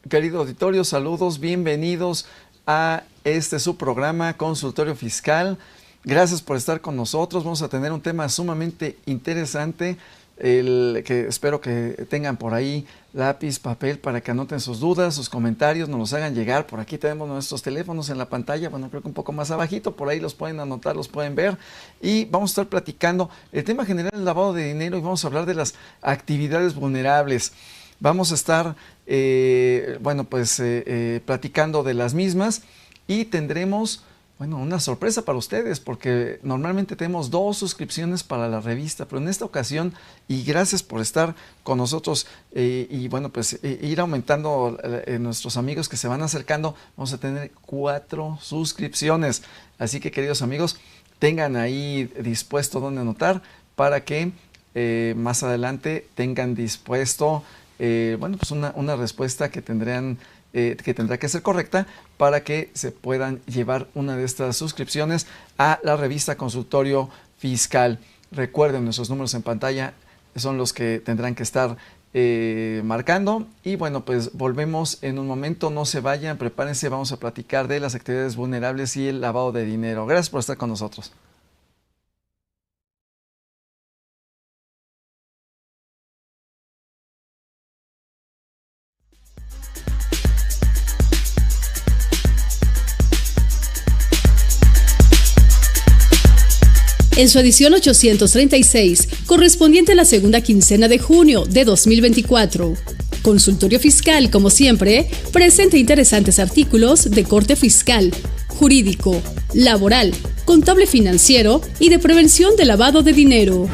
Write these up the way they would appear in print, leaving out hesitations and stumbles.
Querido auditorio, saludos, bienvenidos a su programa Consultorio Fiscal. Gracias por estar con nosotros. Vamos a tener un tema sumamente interesante, que espero que tengan por ahí lápiz, papel para que anoten sus dudas, sus comentarios, nos los hagan llegar. Por aquí tenemos nuestros teléfonos en la pantalla, bueno, creo que un poco más abajito, por ahí los pueden anotar, los pueden ver. Y vamos a estar platicando el tema general del lavado de dinero y vamos a hablar de las actividades vulnerables. Vamos a estar, platicando de las mismas y tendremos, una sorpresa para ustedes, porque normalmente tenemos 2 suscripciones para la revista, pero en esta ocasión, y gracias por estar con nosotros, ir aumentando nuestros amigos que se van acercando, vamos a tener 4 suscripciones. Así que, queridos amigos, tengan ahí dispuesto donde anotar para que más adelante tengan dispuesto una respuesta que tendrá que ser correcta para que se puedan llevar una de estas suscripciones a la revista Consultorio Fiscal. Recuerden, nuestros números en pantalla son los que tendrán que estar marcando. Y volvemos en un momento, no se vayan, prepárense, vamos a platicar de las actividades vulnerables y el lavado de dinero. Gracias por estar con nosotros. En su edición 836, correspondiente a la segunda quincena de junio de 2024. Consultorio Fiscal, como siempre, presenta interesantes artículos de corte fiscal, jurídico, laboral, contable financiero y de prevención de lavado de dinero.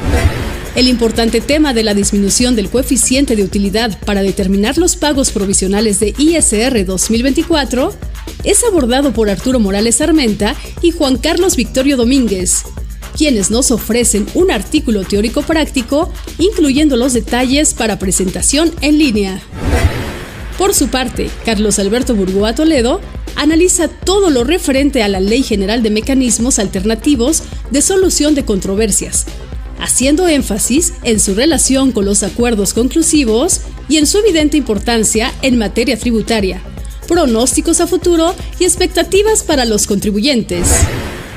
El importante tema de la disminución del coeficiente de utilidad para determinar los pagos provisionales de ISR 2024 es abordado por Arturo Morales Armenta y Juan Carlos Victorio Domínguez, quienes nos ofrecen un artículo teórico práctico, incluyendo los detalles para presentación en línea. Por su parte, Carlos Alberto Burgoa Toledo analiza todo lo referente a la Ley General de Mecanismos Alternativos de Solución de Controversias, haciendo énfasis en su relación con los acuerdos conclusivos y en su evidente importancia en materia tributaria, pronósticos a futuro y expectativas para los contribuyentes.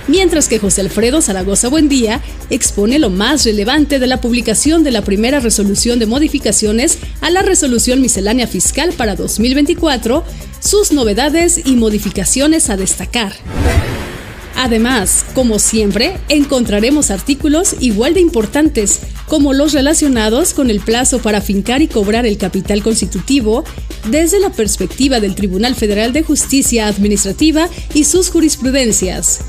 Mientras que José Alfredo Zaragoza Buendía expone lo más relevante de la publicación de la primera resolución de modificaciones a la Resolución Miscelánea Fiscal para 2024, sus novedades y modificaciones a destacar. Además, como siempre, encontraremos artículos igual de importantes, como los relacionados con el plazo para fincar y cobrar el capital constitutivo desde la perspectiva del Tribunal Federal de Justicia Administrativa y sus jurisprudencias,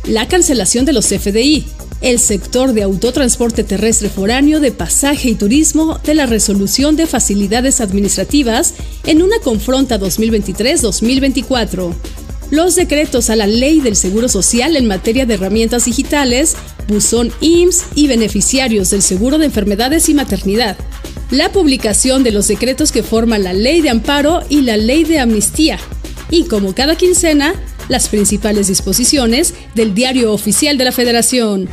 la cancelación de los FDI, el sector de autotransporte terrestre foráneo de pasaje y turismo de la resolución de facilidades administrativas en una confronta 2023-2024, los decretos a la Ley del Seguro Social en materia de herramientas digitales, buzón IMSS y beneficiarios del seguro de enfermedades y maternidad, la publicación de los decretos que forman la Ley de Amparo y la Ley de Amnistía, y como cada quincena, las principales disposiciones del Diario Oficial de la Federación.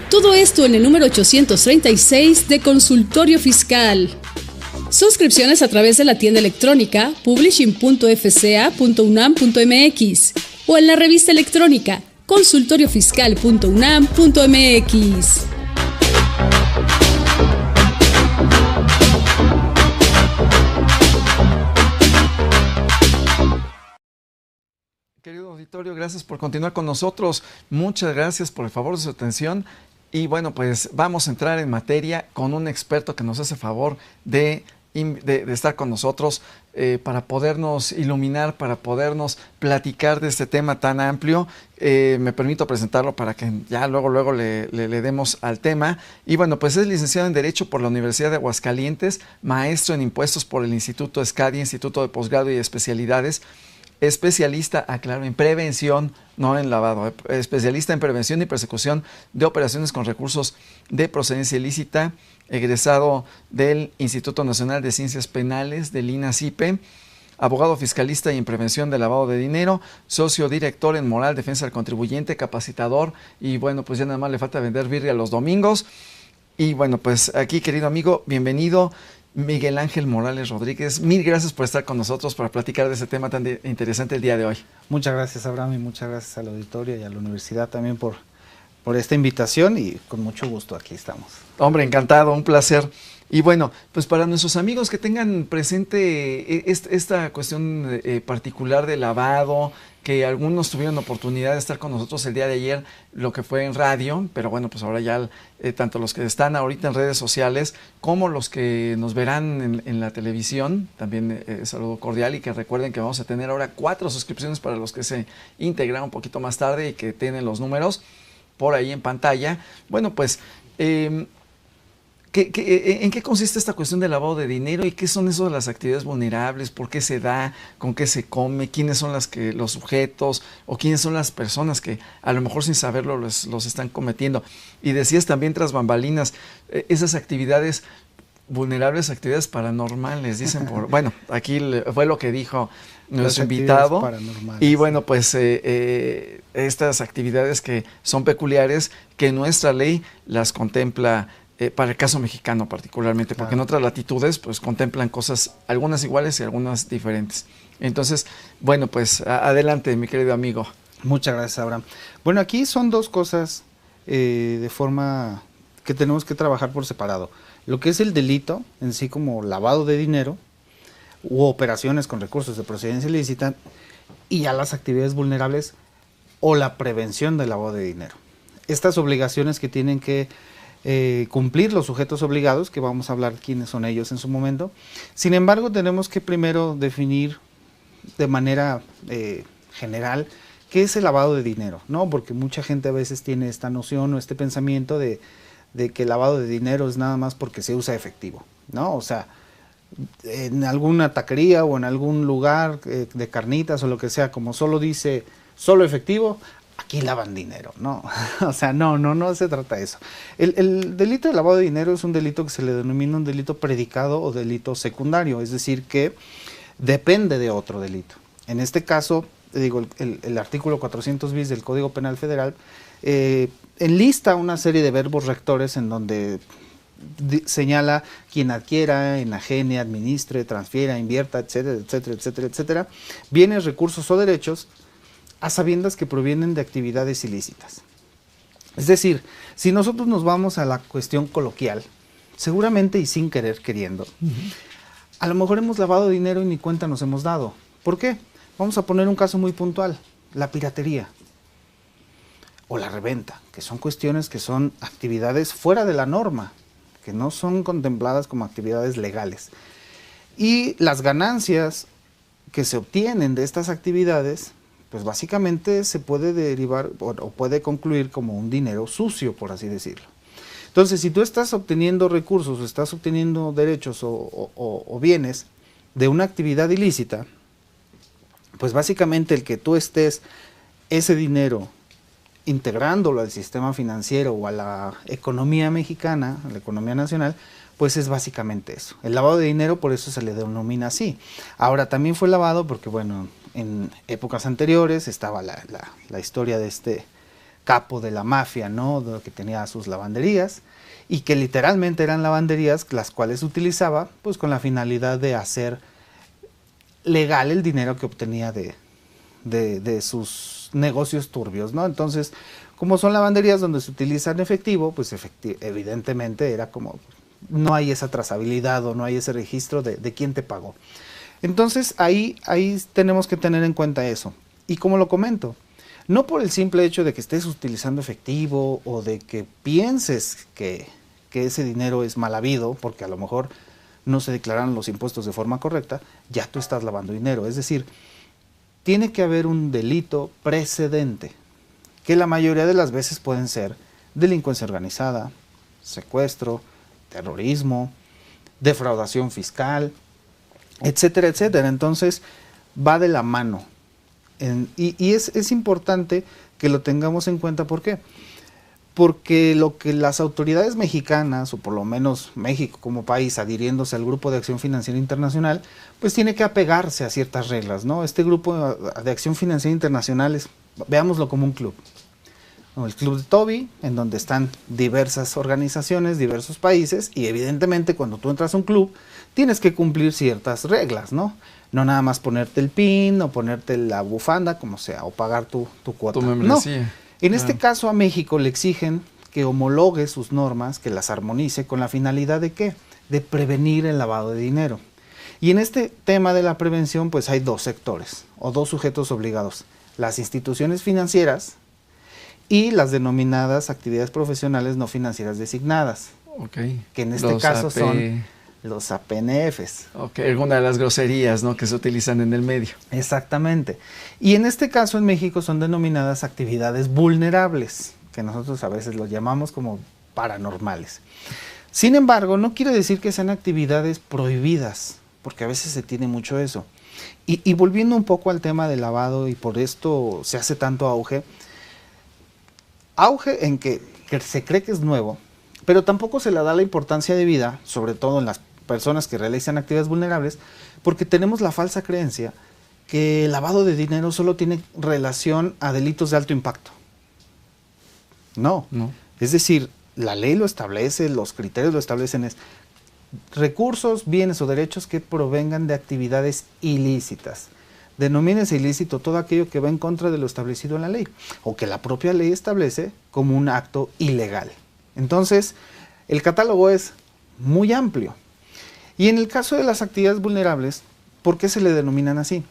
Todo esto en el número 836 de Consultorio Fiscal. Suscripciones a través de la tienda electrónica publishing.fca.unam.mx o en la revista electrónica consultoriofiscal.unam.mx. Querido auditorio, gracias por continuar con nosotros. Muchas gracias por el favor de su atención. Y vamos a entrar en materia con un experto que nos hace favor de estar con nosotros para podernos iluminar, para podernos platicar de este tema tan amplio. Me permito presentarlo para que ya luego le demos al tema. Y es licenciado en Derecho por la Universidad de Aguascalientes, maestro en Impuestos por el Instituto ESCADI, Instituto de Posgrado y Especialidades. Especialista, en prevención, no en lavado, especialista en prevención y persecución de operaciones con recursos de procedencia ilícita, egresado del Instituto Nacional de Ciencias Penales del INACIPE, abogado fiscalista y en prevención de lavado de dinero, socio director en Moral Defensa del Contribuyente, capacitador, y ya nada más le falta vender birria los domingos. Y aquí, querido amigo, bienvenido. Miguel Ángel Morales Rodríguez. Mil gracias por estar con nosotros para platicar de ese tema tan interesante el día de hoy. Muchas gracias, Abraham, y muchas gracias al auditorio y a la universidad también por esta invitación, y con mucho gusto aquí estamos. Hombre, encantado, un placer. Y bueno, pues para nuestros amigos que tengan presente esta cuestión particular de lavado, que algunos tuvieron oportunidad de estar con nosotros el día de ayer, lo que fue en radio, pero bueno, pues ahora ya tanto los que están ahorita en redes sociales como los que nos verán en la televisión, también saludo cordial, y que recuerden que vamos a tener ahora 4 suscripciones para los que se integran un poquito más tarde y que tienen los números por ahí en pantalla. Bueno, pues ¿en qué consiste esta cuestión del lavado de dinero y qué son eso de las actividades vulnerables? ¿Por qué se da? ¿Con qué se come? ¿Quiénes son los sujetos? ¿O quiénes son las personas que a lo mejor sin saberlo los están cometiendo? Y decías también tras bambalinas, esas actividades vulnerables, actividades paranormales, dicen por... Bueno, aquí fue lo que dijo nuestro invitado. Y bueno, pues estas actividades que son peculiares, que nuestra ley las contempla para el caso mexicano particularmente, porque en otras latitudes pues contemplan cosas, algunas iguales y algunas diferentes. Entonces, bueno, pues adelante, mi querido amigo. Muchas gracias, Abraham. Bueno, aquí son 2 cosas de forma que tenemos que trabajar por separado. Lo que es el delito en sí, como lavado de dinero u operaciones con recursos de procedencia ilícita, y ya las actividades vulnerables o la prevención del lavado de dinero. Estas obligaciones que tienen que cumplir los sujetos obligados, que vamos a hablar quiénes son ellos en su momento. Sin embargo, tenemos que primero definir de manera general qué es el lavado de dinero, ¿no? Porque mucha gente a veces tiene esta noción o este pensamiento de que el lavado de dinero es nada más porque se usa efectivo, ¿no? O sea, en alguna taquería o en algún lugar de carnitas o lo que sea, como solo dice solo efectivo, aquí lavan dinero, ¿no? O sea, no se trata de eso. El delito de lavado de dinero es un delito que se le denomina un delito predicado o delito secundario, es decir, que depende de otro delito. En este caso, digo, el artículo 400 bis del Código Penal Federal enlista una serie de verbos rectores en donde señala quien adquiera, enajene, administre, transfiera, invierta, etcétera, etcétera, etcétera, etcétera, bienes, recursos o derechos a sabiendas que provienen de actividades ilícitas. Es decir, si nosotros nos vamos a la cuestión coloquial, seguramente y sin querer queriendo, a lo mejor hemos lavado dinero y ni cuenta nos hemos dado. ¿Por qué? Vamos a poner un caso muy puntual, la piratería o la reventa, que son cuestiones que son actividades fuera de la norma, que no son contempladas como actividades legales. Y las ganancias que se obtienen de estas actividades, pues básicamente se puede derivar o puede concluir como un dinero sucio, por así decirlo. Entonces, si tú estás obteniendo recursos o estás obteniendo derechos o bienes de una actividad ilícita, pues básicamente el que tú estés ese dinero integrándolo al sistema financiero o a la economía mexicana, a la economía nacional, pues es básicamente eso. El lavado de dinero, por eso se le denomina así. Ahora, también fue lavado porque, bueno, en épocas anteriores estaba la historia de este capo de la mafia, ¿no? Que tenía sus lavanderías y que literalmente eran lavanderías las cuales utilizaba pues con la finalidad de hacer legal el dinero que obtenía de sus negocios turbios, ¿no? Entonces, como son lavanderías donde se utiliza en efectivo, pues evidentemente era como no hay esa trazabilidad o no hay ese registro de quién te pagó. Entonces ahí tenemos que tener en cuenta eso. Y como lo comento, no por el simple hecho de que estés utilizando efectivo o de que pienses que ese dinero es mal habido, porque a lo mejor no se declararon los impuestos de forma correcta, ya tú estás lavando dinero. Es decir, tiene que haber un delito precedente, que la mayoría de las veces pueden ser delincuencia organizada, secuestro, terrorismo, defraudación fiscal, etcétera, etcétera. Entonces va de la mano y es importante que lo tengamos en cuenta. ¿Por qué? Porque lo que las autoridades mexicanas, o por lo menos México como país, adhiriéndose al Grupo de Acción Financiera Internacional, pues tiene que apegarse a ciertas reglas, ¿no? Este Grupo de Acción Financiera Internacional veámoslo como un club. o el Club de Toby, en donde están diversas organizaciones, diversos países, y evidentemente cuando tú entras a un club tienes que cumplir ciertas reglas, ¿no? No nada más ponerte el PIN o ponerte la bufanda, como sea, o pagar tu cuota. Tu membresía. No. En este caso a México le exigen que homologue sus normas, que las armonice con la finalidad de ¿qué? De prevenir el lavado de dinero. Y en este tema de la prevención pues hay dos sectores o dos sujetos obligados, las instituciones financieras y las denominadas actividades profesionales no financieras designadas, Okay. que en este caso son los APNFs. Okay, alguna de las groserías, ¿no?, que se utilizan en el medio. Exactamente. Y en este caso en México son denominadas actividades vulnerables, que nosotros a veces los llamamos como paranormales. Sin embargo, no quiere decir que sean actividades prohibidas, porque a veces se tiene mucho eso. Y volviendo un poco al tema del lavado, y por esto se hace tanto auge en que se cree que es nuevo, pero tampoco se le da la importancia debida, sobre todo en las personas que realizan actividades vulnerables, porque tenemos la falsa creencia que el lavado de dinero solo tiene relación a delitos de alto impacto. No. Es decir, la ley lo establece, los criterios lo establecen, es recursos, bienes o derechos que provengan de actividades ilícitas. Denomínese ilícito todo aquello que va en contra de lo establecido en la ley, o que la propia ley establece como un acto ilegal. Entonces, el catálogo es muy amplio. Y en el caso de las actividades vulnerables, ¿por qué se le denominan así?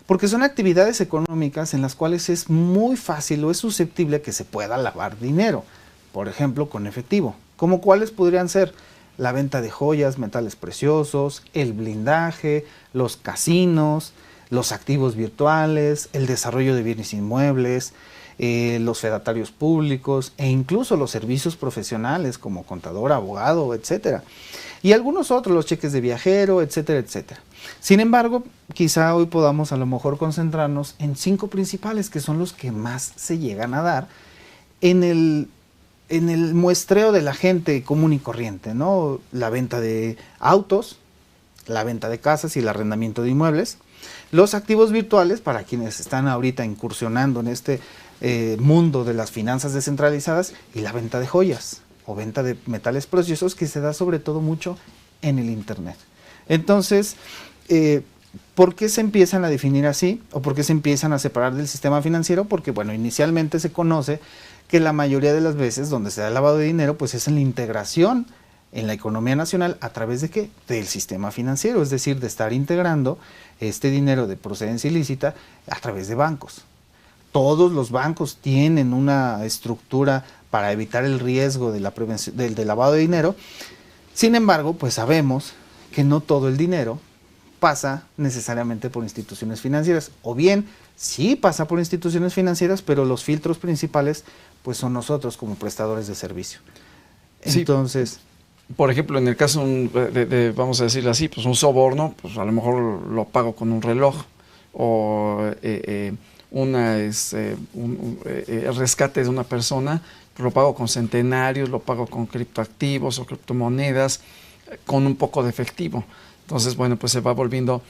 Porque son actividades económicas en las cuales es muy fácil o es susceptible que se pueda lavar dinero, por ejemplo, con efectivo. ¿Como cuáles podrían ser? La venta de joyas, metales preciosos, el blindaje, los casinos, los activos virtuales, el desarrollo de bienes inmuebles, los fedatarios públicos e incluso los servicios profesionales como contador, abogado, etcétera. Y algunos otros, los cheques de viajero, etcétera, etcétera. Sin embargo, quizá hoy podamos a lo mejor concentrarnos en 5 principales, que son los que más se llegan a dar en el muestreo de la gente común y corriente, ¿no? La venta de autos, la venta de casas y el arrendamiento de inmuebles, los activos virtuales para quienes están ahorita incursionando en este mundo de las finanzas descentralizadas, y la venta de joyas o venta de metales preciosos, que se da sobre todo mucho en el internet. Entonces, ¿por qué se empiezan a definir así? ¿O por qué se empiezan a separar del sistema financiero? Porque, bueno, inicialmente se conoce que la mayoría de las veces donde se da el lavado de dinero, pues es en la integración en la economía nacional, ¿a través de qué? Del sistema financiero, es decir, de estar integrando este dinero de procedencia ilícita a través de bancos. Todos los bancos tienen una estructura para evitar el riesgo de la prevención del lavado de dinero. Sin embargo, pues sabemos que no todo el dinero pasa necesariamente por instituciones financieras, o bien sí pasa por instituciones financieras, pero los filtros principales pues son nosotros como prestadores de servicio. Entonces, sí. Por ejemplo, en el caso vamos a decirlo así, pues un soborno, pues a lo mejor lo pago con un reloj, o el rescate de una persona, pues lo pago con centenarios, lo pago con criptoactivos o criptomonedas, con un poco de efectivo. Entonces, bueno, pues se va volviendo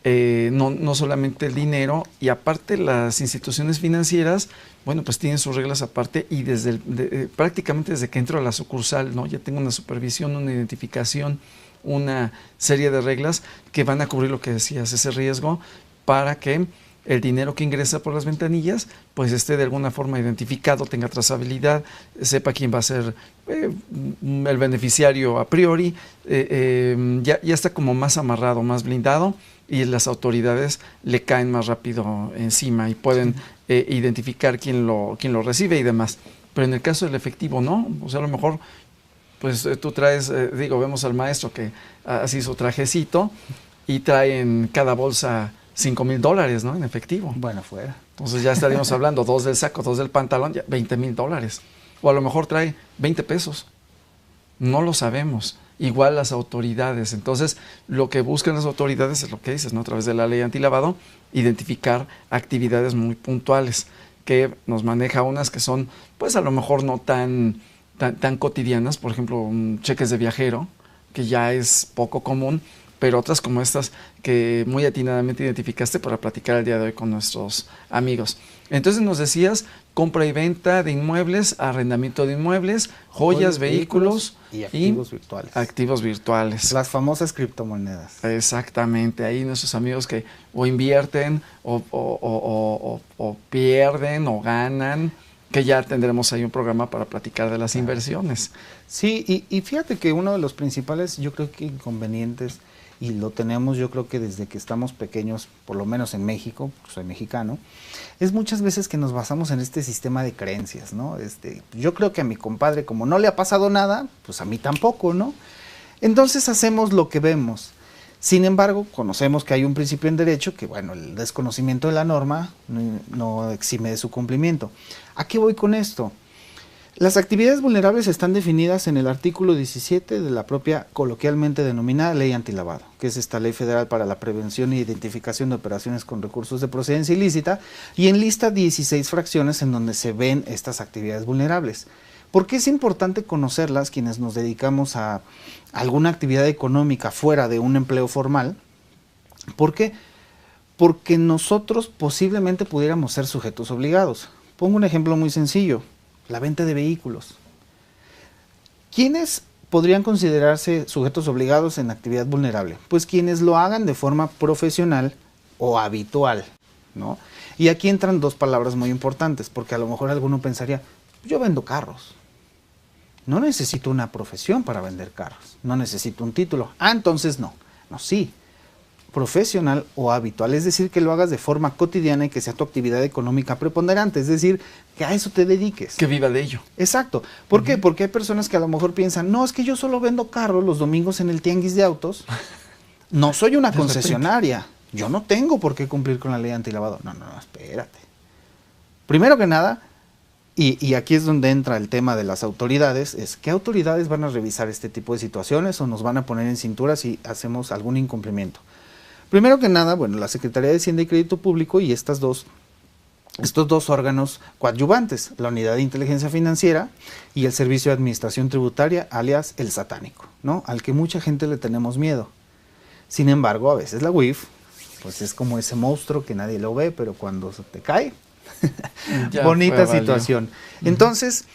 no solamente el dinero, y aparte las instituciones financieras, bueno, pues tienen sus reglas aparte, y prácticamente desde que entro a la sucursal, ¿no? Ya tengo una supervisión, una identificación, una serie de reglas que van a cubrir lo que decías, ese riesgo, para que el dinero que ingresa por las ventanillas pues esté de alguna forma identificado, tenga trazabilidad, sepa quién va a ser el beneficiario a priori, ya está como más amarrado, más blindado, y las autoridades le caen más rápido encima y pueden identificar quién lo recibe y demás. Pero en el caso del efectivo no, o sea, a lo mejor pues tú traes, vemos al maestro que así su trajecito y trae en cada bolsa $5,000, ¿no? En efectivo. Bueno, fuera. Entonces ya estaríamos hablando 2 del saco, 2 del pantalón, ya $20,000. O a lo mejor trae 20 pesos. No lo sabemos. Igual las autoridades. Entonces, lo que buscan las autoridades es lo que dices, ¿no? A través de la ley antilavado, identificar actividades muy puntuales, que nos maneja unas que son, pues a lo mejor no tan cotidianas, por ejemplo, cheques de viajero, que ya es poco común, pero otras como estas que muy atinadamente identificaste para platicar el día de hoy con nuestros amigos. Entonces nos decías compra y venta de inmuebles, arrendamiento de inmuebles, joyas, vehículos y activos virtuales. Activos virtuales. Las famosas criptomonedas. Exactamente, ahí nuestros amigos que o invierten o pierden o ganan, que ya tendremos ahí un programa para platicar de las inversiones. Sí, y fíjate que uno de los principales, yo creo que inconvenientes, y lo tenemos yo creo que desde que estamos pequeños, por lo menos en México, porque soy mexicano, es muchas veces que nos basamos en este sistema de creencias, ¿no? Yo creo que a mi compadre, como no le ha pasado nada, pues a mí tampoco, ¿no? Entonces hacemos lo que vemos. Sin embargo, conocemos que hay un principio en derecho que, bueno, el desconocimiento de la norma no exime de su cumplimiento. ¿A qué voy con esto? Las actividades vulnerables están definidas en el artículo 17 de la propia coloquialmente denominada Ley Antilavado, que es esta Ley Federal para la Prevención e Identificación de Operaciones con Recursos de Procedencia Ilícita, y enlista 16 fracciones en donde se ven estas actividades vulnerables. ¿Por qué es importante conocerlas quienes nos dedicamos a alguna actividad económica fuera de un empleo formal? ¿Por qué? Porque nosotros posiblemente pudiéramos ser sujetos obligados. Pongo un ejemplo muy sencillo. La venta de vehículos. ¿Quiénes podrían considerarse sujetos obligados en actividad vulnerable? Pues quienes lo hagan de forma profesional o habitual, ¿no? Y aquí entran dos palabras muy importantes, porque a lo mejor alguno pensaría, yo vendo carros. No necesito una profesión para vender carros, no necesito un título. Entonces no. No, sí. Profesional o habitual, es decir, que lo hagas de forma cotidiana y que sea tu actividad económica preponderante, es decir, que a eso te dediques. Que viva de ello. Exacto. ¿Por qué? Porque hay personas que a lo mejor piensan, no, es que yo solo vendo carros los domingos en el tianguis de autos, no soy una concesionaria, yo no tengo por qué cumplir con la ley antilavado. No, espérate. Primero que nada, y aquí es donde entra el tema de las autoridades, es ¿qué autoridades van a revisar este tipo de situaciones o nos van a poner en cintura si hacemos algún incumplimiento? Primero que nada, bueno, la Secretaría de Hacienda y Crédito Público y estos dos órganos coadyuvantes, la Unidad de Inteligencia Financiera y el Servicio de Administración Tributaria, alias el satánico, ¿no? Al que mucha gente le tenemos miedo. Sin embargo, a veces la UIF, pues es como ese monstruo que nadie lo ve, pero cuando se te cae, bonita situación. Entonces,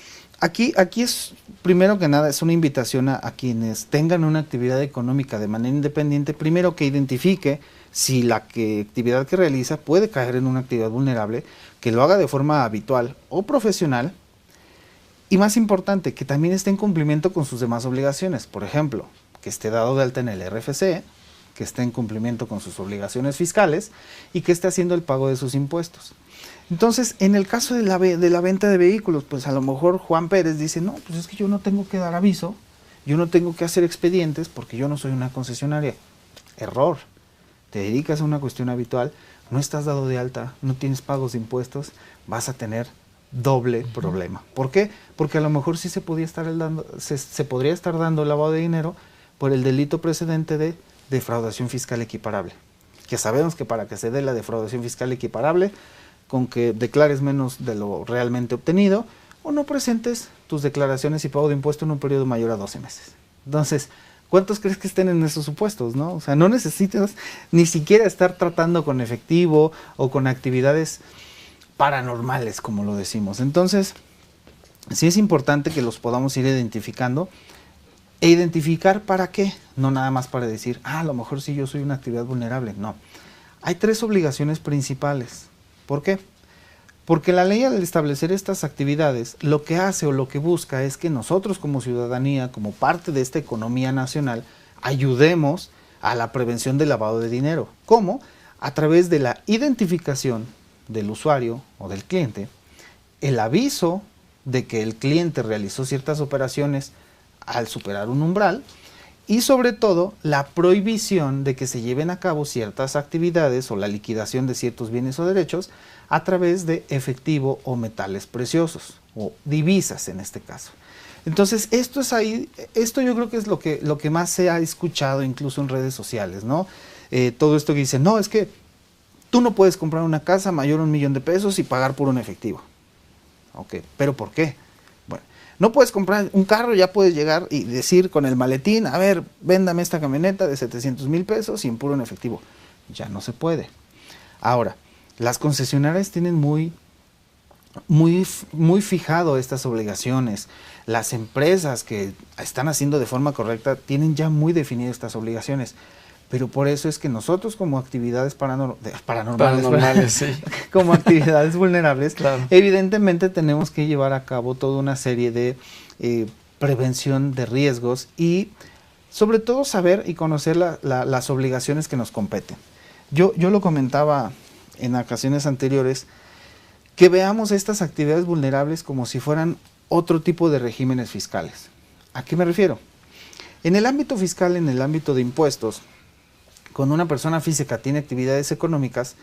aquí es, primero que nada, es una invitación a quienes tengan una actividad económica de manera independiente, primero que identifique si la actividad que realiza puede caer en una actividad vulnerable, que lo haga de forma habitual o profesional, y más importante, que también esté en cumplimiento con sus demás obligaciones. Por ejemplo, que esté dado de alta en el RFC, que esté en cumplimiento con sus obligaciones fiscales y que esté haciendo el pago de sus impuestos. Entonces, en el caso de la venta de vehículos, pues a lo mejor Juan Pérez dice, no, pues es que yo no tengo que dar aviso, yo no tengo que hacer expedientes porque yo no soy una concesionaria. Error. Te dedicas a una cuestión habitual, no estás dado de alta, no tienes pagos de impuestos, vas a tener doble problema. ¿Por qué? Porque a lo mejor sí se podría estar dando lavado de dinero por el delito precedente de defraudación fiscal equiparable. Que sabemos que para que se dé la defraudación fiscal equiparable, con que declares menos de lo realmente obtenido o no presentes tus declaraciones y pago de impuesto en un periodo mayor a 12 meses. Entonces, ¿cuántos crees que estén en esos supuestos, no? O sea, no necesitas ni siquiera estar tratando con efectivo o con actividades paranormales, como lo decimos. Entonces, sí es importante que los podamos ir identificando. ¿E identificar para qué? No nada más para decir, a lo mejor sí yo soy una actividad vulnerable. No. Hay 3 obligaciones principales. ¿Por qué? Porque la ley, al establecer estas actividades, lo que hace o lo que busca es que nosotros como ciudadanía, como parte de esta economía nacional, ayudemos a la prevención del lavado de dinero. ¿Cómo? A través de la identificación del usuario o del cliente, el aviso de que el cliente realizó ciertas operaciones al superar un umbral, y sobre todo la prohibición de que se lleven a cabo ciertas actividades o la liquidación de ciertos bienes o derechos a través de efectivo o metales preciosos o divisas en este caso. Entonces esto yo creo que es lo que más se ha escuchado incluso en redes sociales, ¿no? Todo esto que dicen, no, es que tú no puedes comprar una casa mayor a $1,000,000 y pagar por un efectivo. Ok, ¿pero por qué? Bueno, No puedes comprar un carro, ya puedes llegar y decir con el maletín, a ver, véndame esta camioneta de 700,000 pesos y en puro en efectivo. Ya no se puede. Ahora, las concesionarias tienen muy fijado estas obligaciones. Las empresas que están haciendo de forma correcta tienen ya muy definidas estas obligaciones. Pero por eso es que nosotros como actividades paranormales sí. como actividades vulnerables, claro, evidentemente tenemos que llevar a cabo toda una serie de prevención de riesgos y sobre todo saber y conocer las obligaciones que nos competen. Yo lo comentaba en ocasiones anteriores, que veamos estas actividades vulnerables como si fueran otro tipo de regímenes fiscales. ¿A qué me refiero? En el ámbito fiscal, en el ámbito de impuestos, cuando una persona física tiene actividades económicas,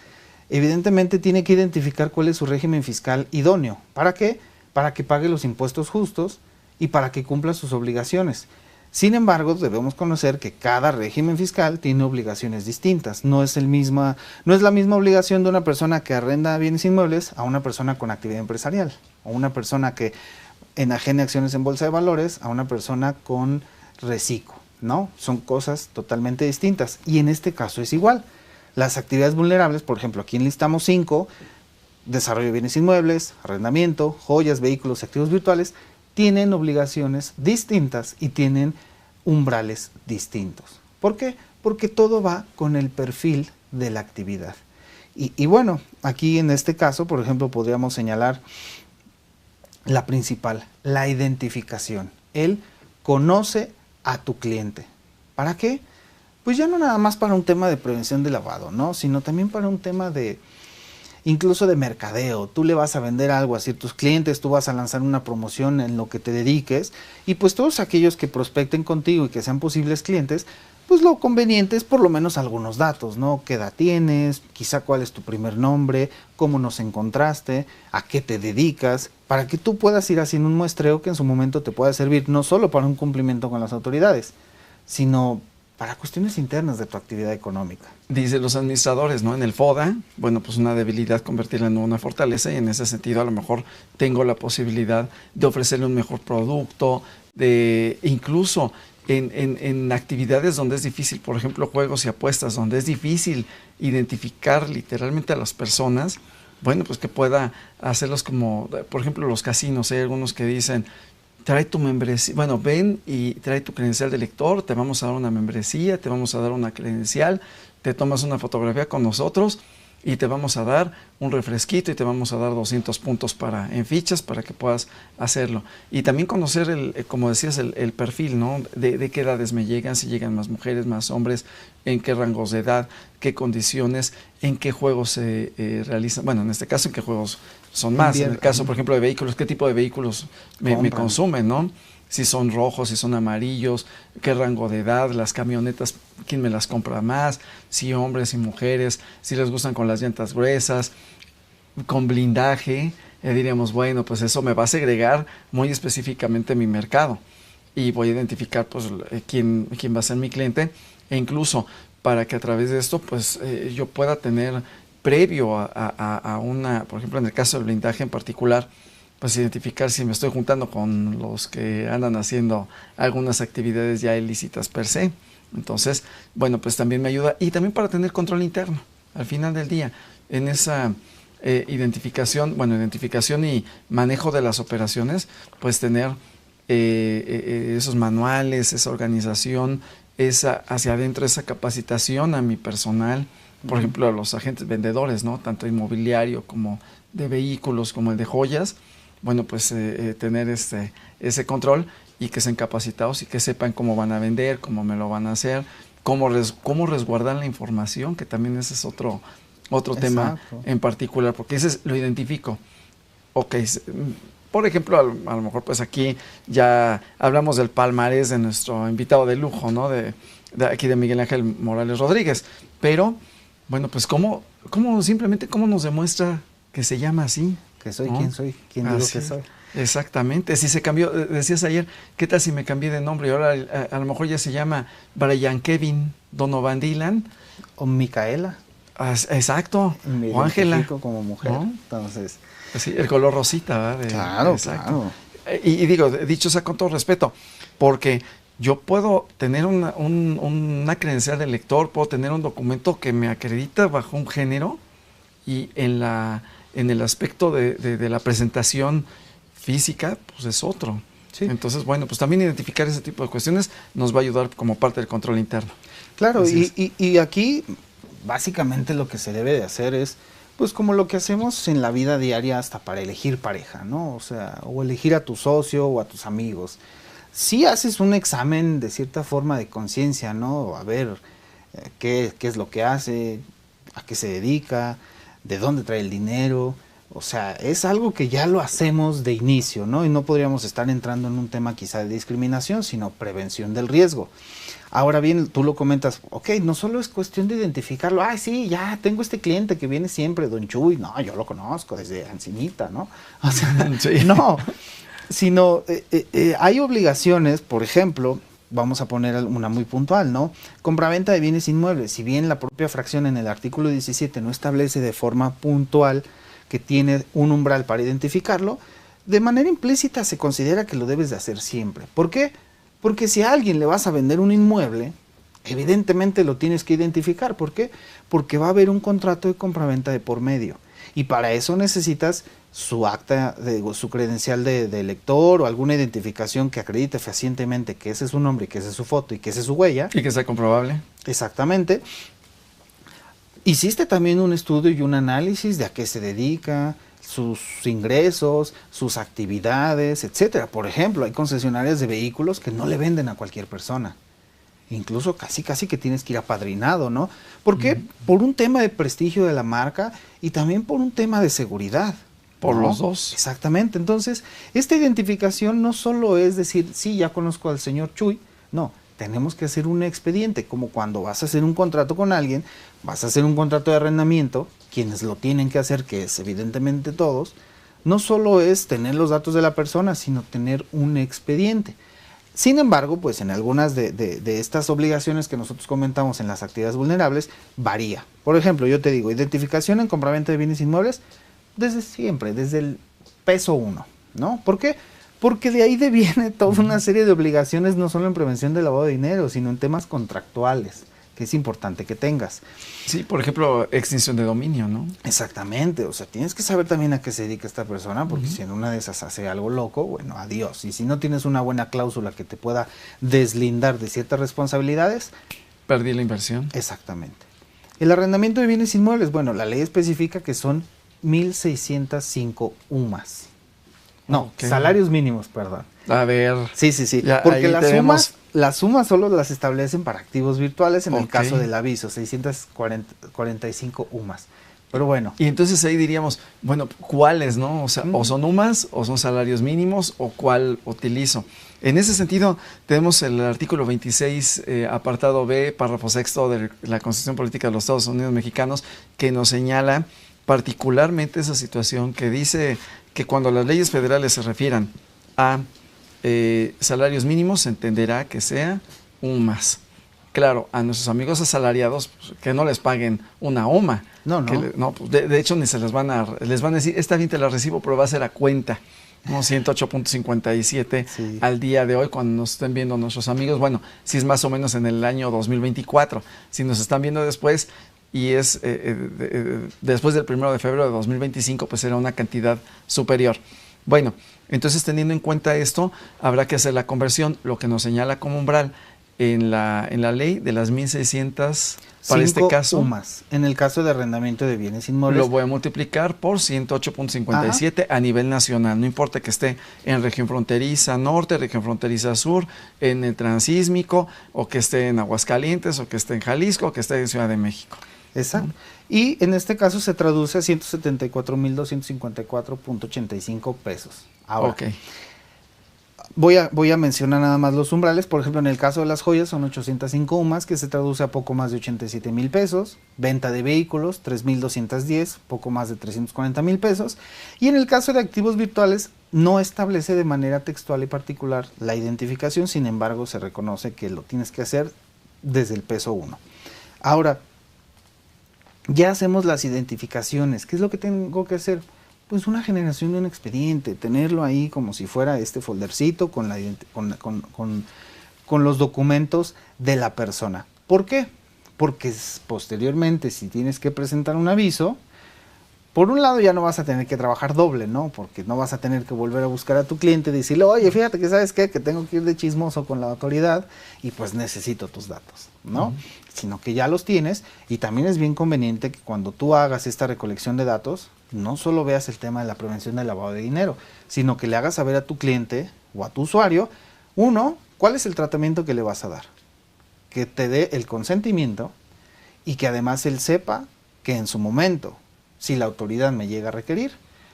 evidentemente tiene que identificar cuál es su régimen fiscal idóneo. ¿Para qué? Para que pague los impuestos justos y para que cumpla sus obligaciones. Sin embargo, debemos conocer que cada régimen fiscal tiene obligaciones distintas. No es la misma obligación de una persona que arrenda bienes inmuebles a una persona con actividad empresarial, o una persona que enajene acciones en bolsa de valores a una persona con reciclo. No, son cosas totalmente distintas y en este caso es igual. Las actividades vulnerables, por ejemplo, aquí enlistamos 5, desarrollo de bienes inmuebles, arrendamiento, joyas, vehículos, activos virtuales, tienen obligaciones distintas y tienen umbrales distintos. ¿Por qué? Porque todo va con el perfil de la actividad. Y bueno, aquí en este caso, por ejemplo, podríamos señalar la principal, la identificación. Él conoce a tu cliente. ¿Para qué? Pues ya no nada más para un tema de prevención de lavado, ¿no? Sino también para un tema de, incluso de mercadeo. Tú le vas a vender algo a ciertos clientes, tú vas a lanzar una promoción en lo que te dediques, y pues todos aquellos que prospecten contigo y que sean posibles clientes, pues lo conveniente es por lo menos algunos datos, ¿no? ¿Qué edad tienes? Quizá cuál es tu primer nombre, cómo nos encontraste, a qué te dedicas, para que tú puedas ir haciendo un muestreo que en su momento te pueda servir no solo para un cumplimiento con las autoridades, sino para cuestiones internas de tu actividad económica. Dicen los administradores, ¿no? En el FODA, bueno, pues una debilidad convertirla en una fortaleza, y en ese sentido a lo mejor tengo la posibilidad de ofrecerle un mejor producto, de incluso en actividades donde es difícil, por ejemplo, juegos y apuestas, donde es difícil identificar literalmente a las personas, bueno, pues que pueda hacerlos como, por ejemplo, los casinos. Hay algunos que dicen, trae tu membresía, bueno, ven y trae tu credencial de lector, te vamos a dar una membresía, te vamos a dar una credencial, te tomas una fotografía con nosotros y te vamos a dar un refresquito y te vamos a dar 200 puntos en fichas para que puedas hacerlo. Y también conocer, como decías, el perfil, ¿no? De qué edades me llegan, si llegan más mujeres, más hombres, en qué rangos de edad, qué condiciones, en qué juegos se realizan. Bueno, en este caso, en qué juegos son más. En el caso, por ejemplo, de vehículos, qué tipo de vehículos me consumen, ¿no? Si son rojos, si son amarillos, qué rango de edad, las camionetas, quién me las compra más, si hombres y mujeres, si les gustan con las llantas gruesas, con blindaje, diríamos, bueno, pues eso me va a segregar muy específicamente mi mercado y voy a identificar pues quién va a ser mi cliente, e incluso para que a través de esto pues yo pueda tener previo a una, por ejemplo, en el caso del blindaje en particular, pues identificar si me estoy juntando con los que andan haciendo algunas actividades ya ilícitas per se. Entonces, bueno, pues también me ayuda, y también para tener control interno al final del día en esa identificación y manejo de las operaciones, pues tener esos manuales, esa organización, hacia adentro, esa capacitación a mi personal, por ejemplo a los agentes vendedores, ¿no? Tanto inmobiliario como de vehículos como el de joyas. Bueno, pues tener ese control y que sean capacitados y que sepan cómo van a vender, cómo me lo van a hacer, cómo resguardar la información, que también ese es otro tema en particular, porque ese lo identifico. Ok, por ejemplo, a lo mejor pues aquí ya hablamos del palmarés de nuestro invitado de lujo, ¿no? De aquí de Miguel Ángel Morales Rodríguez, pero bueno, pues simplemente cómo nos demuestra que se llama así. Que soy, ¿no? ¿Quién digo que soy? Exactamente, si se cambió, decías ayer, ¿qué tal si me cambié de nombre? Y ahora a lo mejor ya se llama Brian Kevin Donovan Dylan. O Micaela. Exacto, o Ángela. como mujer, ¿no? Entonces... Sí, el color rosita, ¿verdad? Claro, exacto. Claro. Y digo, dicho sea con todo respeto, porque yo puedo tener una credencial de lector, puedo tener un documento que me acredita bajo un género y en el aspecto de la presentación física, pues es otro. Sí. Entonces, bueno, pues también identificar ese tipo de cuestiones nos va a ayudar como parte del control interno. Claro, y aquí básicamente lo que se debe de hacer es, pues como lo que hacemos en la vida diaria hasta para elegir pareja, ¿no? O sea, o elegir a tu socio o a tus amigos. Sí haces un examen de cierta forma de conciencia, ¿no? A ver qué es lo que hace, a qué se dedica, de dónde trae el dinero. O sea, es algo que ya lo hacemos de inicio, ¿no? Y no podríamos estar entrando en un tema quizá de discriminación, sino prevención del riesgo. Ahora bien, tú lo comentas, ok, no solo es cuestión de identificarlo, ay, sí, ya tengo este cliente que viene siempre, Don Chuy, no, yo lo conozco desde Ancimita, ¿no? O sea, sí. No, sino hay obligaciones, por ejemplo, vamos a poner una muy puntual, ¿no? Compraventa de bienes inmuebles. Si bien la propia fracción en el artículo 17 no establece de forma puntual que tiene un umbral para identificarlo, de manera implícita se considera que lo debes de hacer siempre. ¿Por qué? Porque si a alguien le vas a vender un inmueble, evidentemente lo tienes que identificar. ¿Por qué? Porque va a haber un contrato de compraventa de por medio. Y para eso necesitas su acta, su credencial de lector o alguna identificación que acredite fehacientemente que ese es su nombre, que esa es su foto y que esa es su huella. Y que sea comprobable. Exactamente. Hiciste también un estudio y un análisis de a qué se dedica, sus ingresos, sus actividades, etcétera. Por ejemplo, hay concesionarias de vehículos que no le venden a cualquier persona. Incluso casi que tienes que ir apadrinado, ¿no? ¿Por qué? Por un tema de prestigio de la marca y también por un tema de seguridad. Por los dos. Exactamente. Entonces, esta identificación no solo es decir, sí, ya conozco al señor Chuy, no. Tenemos que hacer un expediente, como cuando vas a hacer un contrato con alguien, vas a hacer un contrato de arrendamiento, quienes lo tienen que hacer, que es evidentemente todos, no solo es tener los datos de la persona, sino tener un expediente. Sin embargo, pues en algunas de estas obligaciones que nosotros comentamos en las actividades vulnerables, varía. Por ejemplo, yo te digo, identificación en compraventa de bienes inmuebles, desde siempre, desde el peso 1, ¿no? ¿Por qué? Porque de ahí deviene toda una serie de obligaciones, no solo en prevención del lavado de dinero, sino en temas contractuales, que es importante que tengas. Sí, por ejemplo, extinción de dominio, ¿no? Exactamente, o sea, tienes que saber también a qué se dedica esta persona, porque si en una de esas hace algo loco, bueno, adiós. Y si no tienes una buena cláusula que te pueda deslindar de ciertas responsabilidades... Perdí la inversión. Exactamente. El arrendamiento de bienes inmuebles, bueno, la ley especifica que son 1.605 UMAS. No, okay. Salarios mínimos, perdón. A ver. Sí. Ya, porque las sumas solo las establecen para activos virtuales en el caso del aviso, 645 UMAS. Pero bueno. Y entonces ahí diríamos, bueno, ¿cuáles, no? O sea, o son UMAS, o son salarios mínimos, o cuál utilizo. En ese sentido, tenemos el artículo 26, apartado B, párrafo 6 de la Constitución Política de los Estados Unidos Mexicanos, que nos señala particularmente esa situación que dice que cuando las leyes federales se refieran a salarios mínimos, se entenderá que sea un más. Claro, a nuestros amigos asalariados, pues, que no les paguen una OMA. No. Pues, de hecho, ni se les van a decir, está bien, te la recibo, pero va a ser a cuenta. ¿No? 108.57 sí. Al día de hoy, cuando nos estén viendo nuestros amigos, bueno, si es más o menos en el año 2024. Si nos están viendo después, y es después del 1 de febrero de 2025, pues será una cantidad superior. Bueno, entonces teniendo en cuenta esto, habrá que hacer la conversión, lo que nos señala como umbral en la ley de las 1.600 para este caso. UMAS. En el caso de arrendamiento de bienes inmuebles. Lo voy a multiplicar por 108.57 a nivel nacional, no importa que esté en región fronteriza norte, región fronteriza sur, en el transísmico, o que esté en Aguascalientes, o que esté en Jalisco, o que esté en Ciudad de México. Exacto. Y en este caso se traduce a 174,254.85 pesos. Ahora, okay. voy a mencionar nada más los umbrales. Por ejemplo, en el caso de las joyas son 805 UMAS, que se traduce a poco más de 87,000 pesos. Venta de vehículos, 3,210, poco más de 340,000 pesos. Y en el caso de activos virtuales, no establece de manera textual y particular la identificación, sin embargo, se reconoce que lo tienes que hacer desde el peso 1. Ahora, ya hacemos las identificaciones. ¿Qué es lo que tengo que hacer? Pues una generación de un expediente, tenerlo ahí como si fuera este foldercito con los documentos de la persona. ¿Por qué? Porque posteriormente, si tienes que presentar un aviso, por un lado ya no vas a tener que trabajar doble, ¿no? Porque no vas a tener que volver a buscar a tu cliente y decirle, oye, fíjate que sabes qué, que tengo que ir de chismoso con la autoridad y pues necesito tus datos, ¿no? Sino que ya los tienes, y también es bien conveniente que cuando tú hagas esta recolección de datos, no solo veas el tema de la prevención del lavado de dinero, sino que le hagas saber a tu cliente o a tu usuario, uno, cuál es el tratamiento que le vas a dar, que te dé el consentimiento y que además él sepa que en su momento, si la autoridad me llega a requerir,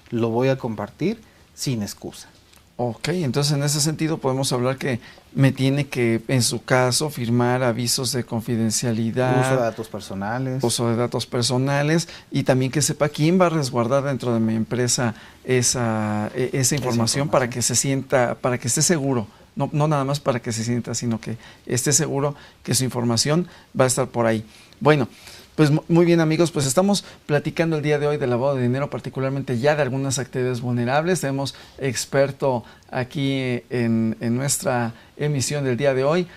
lo voy a compartir sin excusa. Ok, entonces en ese sentido podemos hablar que me tiene que, en su caso, firmar avisos de confidencialidad. Uso de datos personales. Uso de datos personales, y también que sepa quién va a resguardar dentro de mi empresa esa información para que se sienta, para que esté seguro. No nada más para que se sienta, sino que esté seguro que su información va a estar por ahí. Bueno, pues muy bien, amigos, pues estamos platicando el día de hoy del lavado de dinero, particularmente ya de algunas actividades vulnerables. Tenemos experto aquí en nuestra emisión del día de hoy.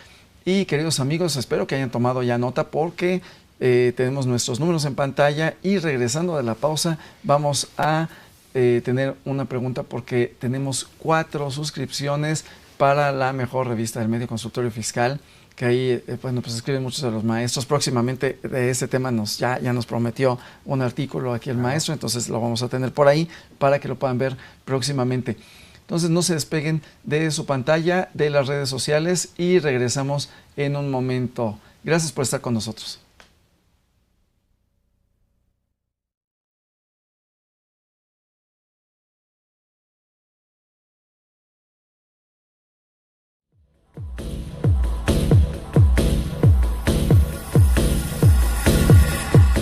Y queridos amigos, espero que hayan tomado ya nota, porque tenemos nuestros números en pantalla, y regresando de la pausa vamos a tener una pregunta, porque tenemos 4 suscripciones para la mejor revista del medio, Consultorio Fiscal, que ahí bueno, pues escriben muchos de los maestros. Próximamente de este tema ya nos prometió un artículo aquí el maestro, entonces lo vamos a tener por ahí para que lo puedan ver próximamente. Entonces no se despeguen de su pantalla, de las redes sociales, y regresamos en un momento. Gracias por estar con nosotros.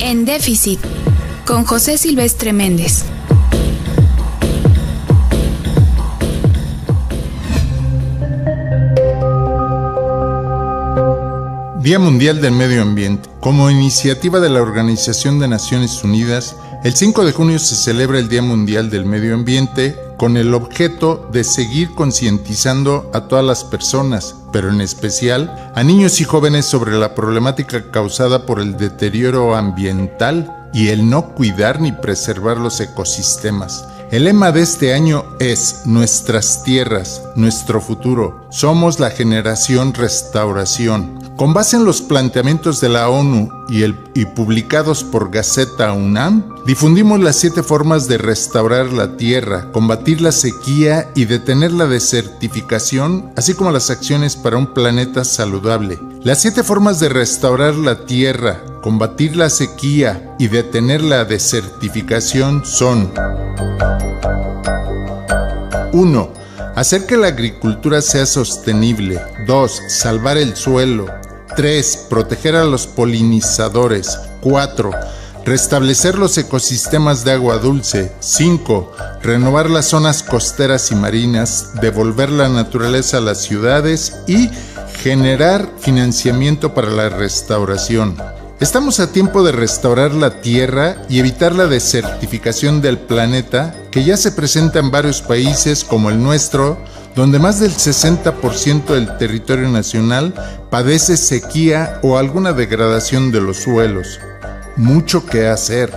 En Déficit, con José Silvestre Méndez. Día Mundial del Medio Ambiente. Como iniciativa de la Organización de Naciones Unidas, el 5 de junio se celebra el Día Mundial del Medio Ambiente, con el objeto de seguir concientizando a todas las personas, pero en especial a niños y jóvenes, sobre la problemática causada por el deterioro ambiental y el no cuidar ni preservar los ecosistemas. El lema de este año es: nuestras tierras, nuestro futuro. Somos la generación restauración. Con base en los planteamientos de la ONU y publicados por Gaceta UNAM, difundimos las 7 formas de restaurar la tierra, combatir la sequía y detener la desertificación, así como las acciones para un planeta saludable. Las 7 formas de restaurar la tierra, combatir la sequía y detener la desertificación son: 1. Hacer que la agricultura sea sostenible. 2. Salvar el suelo. 3. Proteger a los polinizadores. 4. Restablecer los ecosistemas de agua dulce. 5. Renovar las zonas costeras y marinas, devolver la naturaleza a las ciudades y generar financiamiento para la restauración. Estamos a tiempo de restaurar la tierra y evitar la desertificación del planeta, que ya se presenta en varios países como el nuestro, donde más del 60% del territorio nacional padece sequía o alguna degradación de los suelos. Mucho que hacer.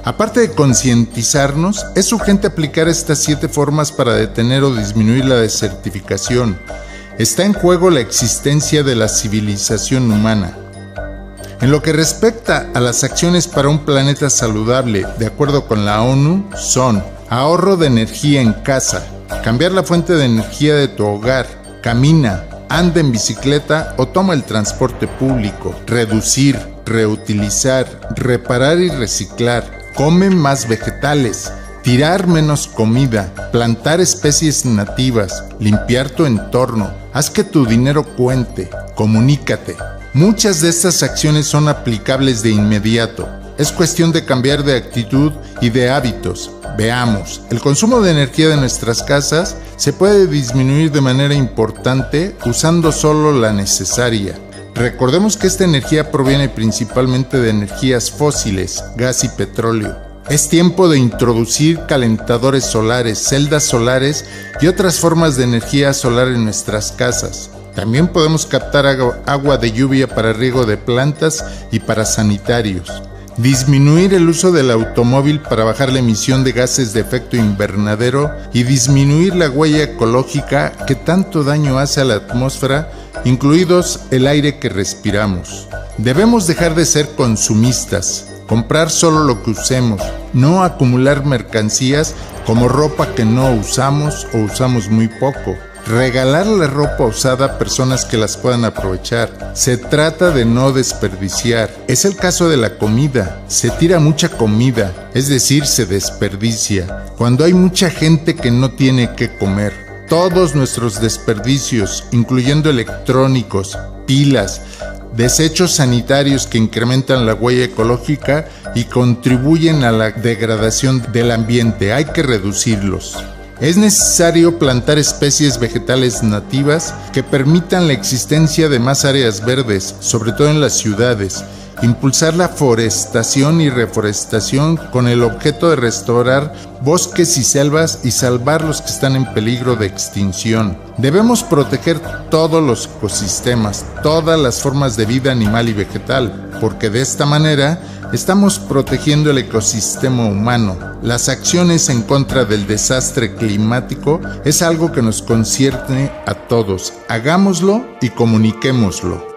Aparte de concientizarnos, es urgente aplicar estas 7 formas para detener o disminuir la desertificación. Está en juego la existencia de la civilización humana. En lo que respecta a las acciones para un planeta saludable, de acuerdo con la ONU, son: ahorro de energía en casa, cambiar la fuente de energía de tu hogar, camina, anda en bicicleta o toma el transporte público, reducir, reutilizar, reparar y reciclar, come más vegetales, tirar menos comida, plantar especies nativas, limpiar tu entorno, haz que tu dinero cuente, comunícate. Muchas de estas acciones son aplicables de inmediato. Es cuestión de cambiar de actitud y de hábitos. Veamos, el consumo de energía de nuestras casas se puede disminuir de manera importante usando solo la necesaria. Recordemos que esta energía proviene principalmente de energías fósiles, gas y petróleo. Es tiempo de introducir calentadores solares, celdas solares y otras formas de energía solar en nuestras casas. También podemos captar agua de lluvia para riego de plantas y para sanitarios. Disminuir el uso del automóvil para bajar la emisión de gases de efecto invernadero y disminuir la huella ecológica que tanto daño hace a la atmósfera, incluidos el aire que respiramos. Debemos dejar de ser consumistas, comprar solo lo que usemos, no acumular mercancías como ropa que no usamos o usamos muy poco. Regalar la ropa usada a personas que las puedan aprovechar. Se trata de no desperdiciar. Es el caso de la comida. Se tira mucha comida, es decir, se desperdicia, cuando hay mucha gente que no tiene qué comer. Todos nuestros desperdicios, incluyendo electrónicos, pilas, desechos sanitarios que incrementan la huella ecológica y contribuyen a la degradación del ambiente, hay que reducirlos. Es necesario plantar especies vegetales nativas que permitan la existencia de más áreas verdes, sobre todo en las ciudades. Impulsar la forestación y reforestación con el objeto de restaurar bosques y selvas y salvar los que están en peligro de extinción. Debemos proteger todos los ecosistemas, todas las formas de vida animal y vegetal, porque de esta manera estamos protegiendo el ecosistema humano. Las acciones en contra del desastre climático es algo que nos concierne a todos. Hagámoslo y comuniquémoslo.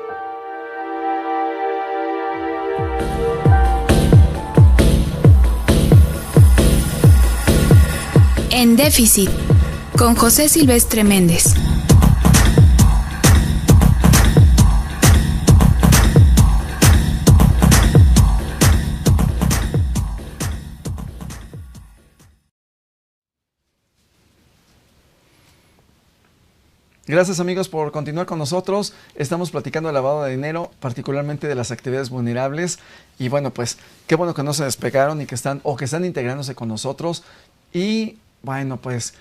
En Déficit, con José Silvestre Méndez. Gracias amigos por continuar con nosotros. Estamos platicando de lavado de dinero, particularmente de las actividades vulnerables. Y bueno, pues qué bueno que no se despegaron y que están integrándose con nosotros. Y bueno, pues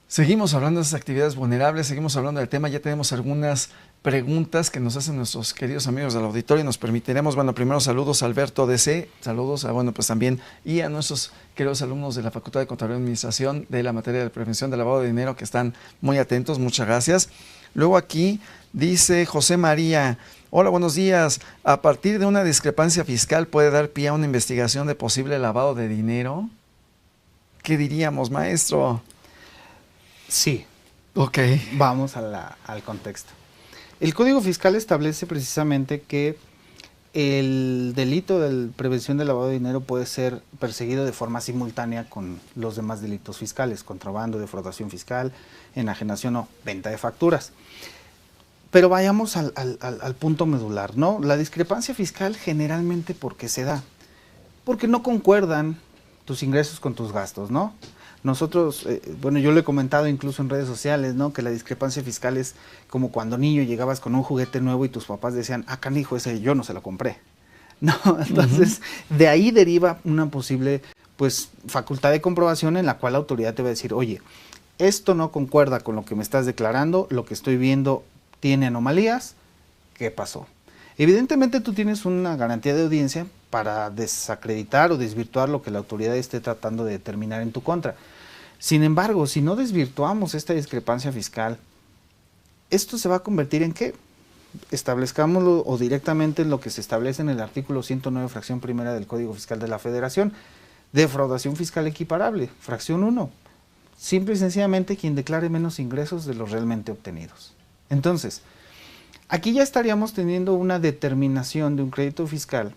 seguimos hablando de esas actividades vulnerables, seguimos hablando del tema. Ya tenemos algunas preguntas que nos hacen nuestros queridos amigos del auditorio y nos permitiremos, bueno, primero saludos a Alberto DC, saludos a, bueno, pues también, y a nuestros queridos alumnos de la Facultad de Contaduría y Administración de la materia de prevención del lavado de dinero que están muy atentos, muchas gracias. Luego aquí dice José María, hola, buenos días, a partir de una discrepancia fiscal puede dar pie a una investigación de posible lavado de dinero. ¿Qué diríamos, maestro? Sí. Ok. Vamos al contexto. El Código Fiscal establece precisamente que el delito de prevención del lavado de dinero puede ser perseguido de forma simultánea con los demás delitos fiscales, contrabando, defraudación fiscal, enajenación o venta de facturas. Pero vayamos al punto medular, ¿no? La discrepancia fiscal generalmente, ¿por qué se da? Porque no concuerdan tus ingresos con tus gastos, ¿no? Nosotros, bueno, yo lo he comentado incluso en redes sociales, ¿no? Que la discrepancia fiscal es como cuando niño llegabas con un juguete nuevo y tus papás decían, ah, canijo, ese yo no se lo compré. No, entonces, de ahí deriva una posible, pues, facultad de comprobación en la cual la autoridad te va a decir, oye, esto no concuerda con lo que me estás declarando, lo que estoy viendo tiene anomalías, ¿qué pasó? Evidentemente tú tienes una garantía de audiencia para desacreditar o desvirtuar lo que la autoridad esté tratando de determinar en tu contra. Sin embargo, si no desvirtuamos esta discrepancia fiscal, esto se va a convertir en ¿qué? Establezcámoslo o directamente en lo que se establece en el artículo 109, fracción primera del Código Fiscal de la Federación, defraudación fiscal equiparable, fracción 1. Simple y sencillamente quien declare menos ingresos de los realmente obtenidos. Entonces, aquí ya estaríamos teniendo una determinación de un crédito fiscal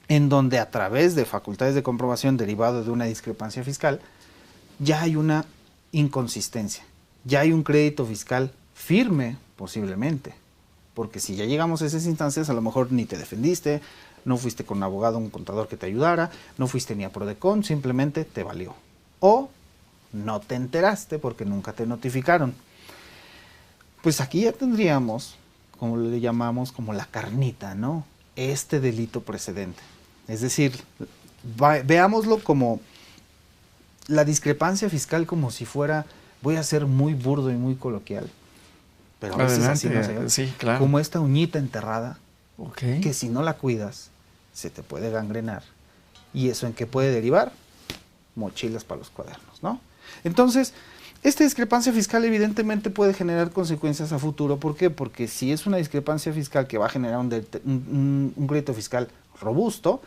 en donde a través de facultades de comprobación derivado de una discrepancia fiscal, ya hay una inconsistencia, ya hay un crédito fiscal firme posiblemente, porque si ya llegamos a esas instancias a lo mejor ni te defendiste, no fuiste con un abogado, un contador que te ayudara, no fuiste ni a Prodecon, simplemente te valió, o no te enteraste porque nunca te notificaron. Pues aquí ya tendríamos, como le llamamos, como la carnita, ¿no? Este delito precedente. Es decir, veámoslo como la discrepancia fiscal como si fuera, voy a ser muy burdo y muy coloquial, pero a veces así no se ve. Sí, claro. Como esta uñita enterrada, okay, que si no la cuidas, se te puede gangrenar ¿Y eso en qué puede derivar? Mochilas para los cuadernos, ¿no? Entonces, esta discrepancia fiscal evidentemente puede generar consecuencias a futuro. ¿Por qué? Porque si es una discrepancia fiscal que va a generar un crédito fiscal robusto,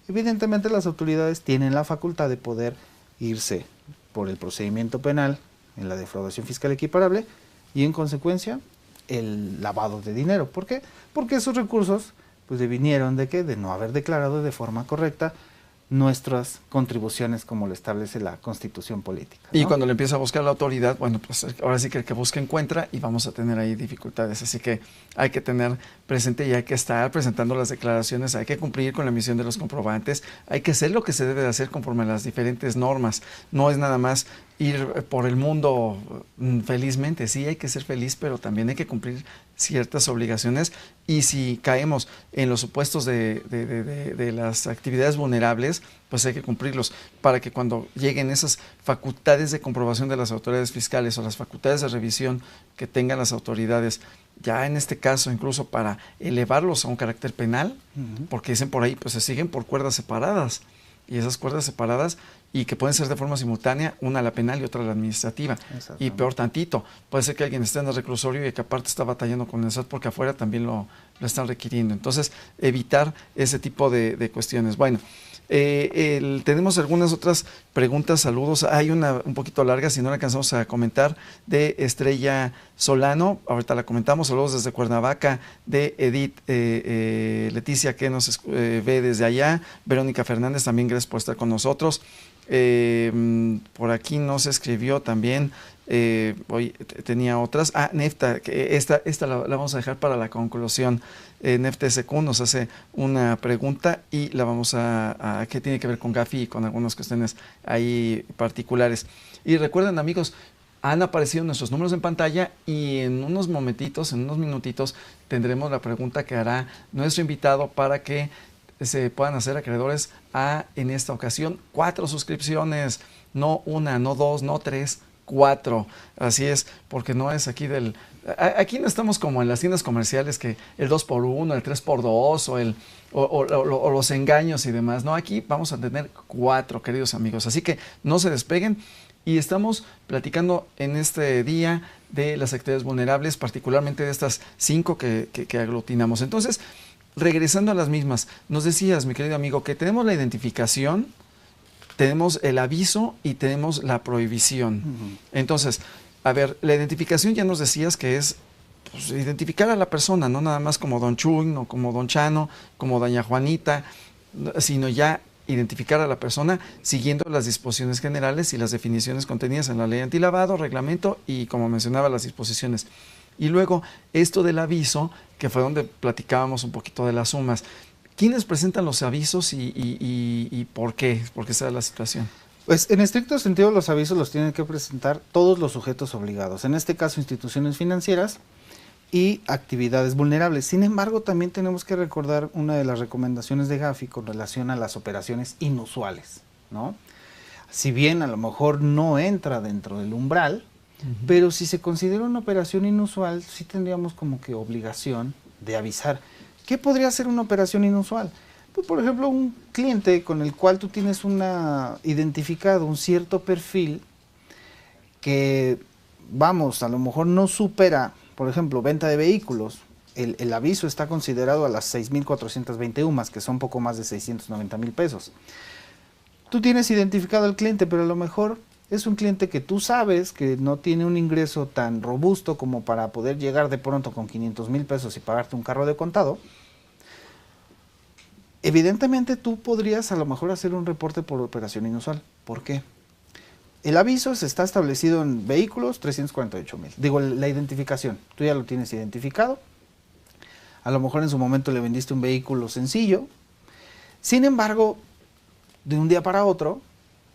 evidentemente las autoridades tienen la facultad de poder irse por el procedimiento penal en la defraudación fiscal equiparable y en consecuencia el lavado de dinero. ¿Por qué? Porque esos recursos pues devinieron de ¿qué? De no haber declarado de forma correcta nuestras contribuciones como lo establece la Constitución política, ¿no? Y cuando le empieza a buscar la autoridad, bueno, pues ahora sí que el que busca encuentra y vamos a tener ahí dificultades. Así que hay que tener presente y hay que estar presentando las declaraciones, hay que cumplir con la emisión de los comprobantes, hay que hacer lo que se debe de hacer conforme a las diferentes normas. No es nada más ir por el mundo felizmente, sí hay que ser feliz, pero también hay que cumplir ciertas obligaciones, y si caemos en los supuestos de las actividades vulnerables, pues hay que cumplirlos para que cuando lleguen esas facultades de comprobación de las autoridades fiscales o las facultades de revisión que tengan las autoridades, ya en este caso incluso para elevarlos a un carácter penal, porque dicen por ahí, pues se siguen por cuerdas separadas, y esas cuerdas separadas y que pueden ser de forma simultánea, una la penal y otra la administrativa. Y peor tantito, puede ser que alguien esté en el reclusorio y que aparte está batallando con el SAT porque afuera también lo están requiriendo. Entonces, evitar ese tipo de cuestiones. Bueno, tenemos algunas otras preguntas, saludos. Hay una un poquito larga, si no la alcanzamos a comentar, de Estrella Solano, ahorita la comentamos. Saludos desde Cuernavaca, de Edith Leticia, que nos ve desde allá. Verónica Fernández, también gracias por estar con nosotros. Por aquí nos escribió también, hoy tenía otras. Nefta, que esta la vamos a dejar para la conclusión. Nefta SQ nos hace una pregunta y la vamos a que tiene que ver con Gafi y con algunas cuestiones ahí particulares. Y recuerden, amigos, han aparecido nuestros números en pantalla y en unos momentitos, en unos minutitos, tendremos la pregunta que hará nuestro invitado para que se puedan hacer acreedores a, en esta ocasión, 4 suscripciones, no una, no 2, no 3, 4. Así es, porque no es aquí aquí no estamos como en las tiendas comerciales que el 2x1, el 3x2 o los engaños y demás. No, aquí vamos a tener 4, queridos amigos. Así que no se despeguen. Y estamos platicando en este día de las actividades vulnerables, particularmente de estas 5 que aglutinamos. Entonces, regresando a las mismas, nos decías, mi querido amigo, que tenemos la identificación, tenemos el aviso y tenemos la prohibición. Entonces, a ver, la identificación ya nos decías que es pues, identificar a la persona, no nada más como don Chuy, no como don Chano, como doña Juanita, sino ya identificar a la persona siguiendo las disposiciones generales y las definiciones contenidas en la ley antilavado, reglamento y, como mencionaba, las disposiciones. Y luego, esto del aviso, que fue donde platicábamos un poquito de las sumas. ¿Quiénes presentan los avisos y por qué? ¿Por qué se da la situación? Pues en estricto sentido los avisos los tienen que presentar todos los sujetos obligados. En este caso, instituciones financieras y actividades vulnerables. Sin embargo, también tenemos que recordar una de las recomendaciones de Gafi con relación a las operaciones inusuales, ¿no? Si bien a lo mejor no entra dentro del umbral, pero si se considera una operación inusual, sí tendríamos como que obligación de avisar. ¿Qué podría ser una operación inusual? Pues, por ejemplo, un cliente con el cual tú tienes identificado un cierto perfil que, vamos, a lo mejor no supera, por ejemplo, venta de vehículos. El aviso está considerado a las 6,420 UMAS, que son poco más de 690,000 pesos. Tú tienes identificado al cliente, pero a lo mejor es un cliente que tú sabes que no tiene un ingreso tan robusto como para poder llegar de pronto con 500,000 pesos y pagarte un carro de contado. Evidentemente tú podrías a lo mejor hacer un reporte por operación inusual. ¿Por qué? El aviso se está establecido en vehículos 348,000. Digo, la identificación. Tú ya lo tienes identificado. A lo mejor en su momento le vendiste un vehículo sencillo. Sin embargo, de un día para otro,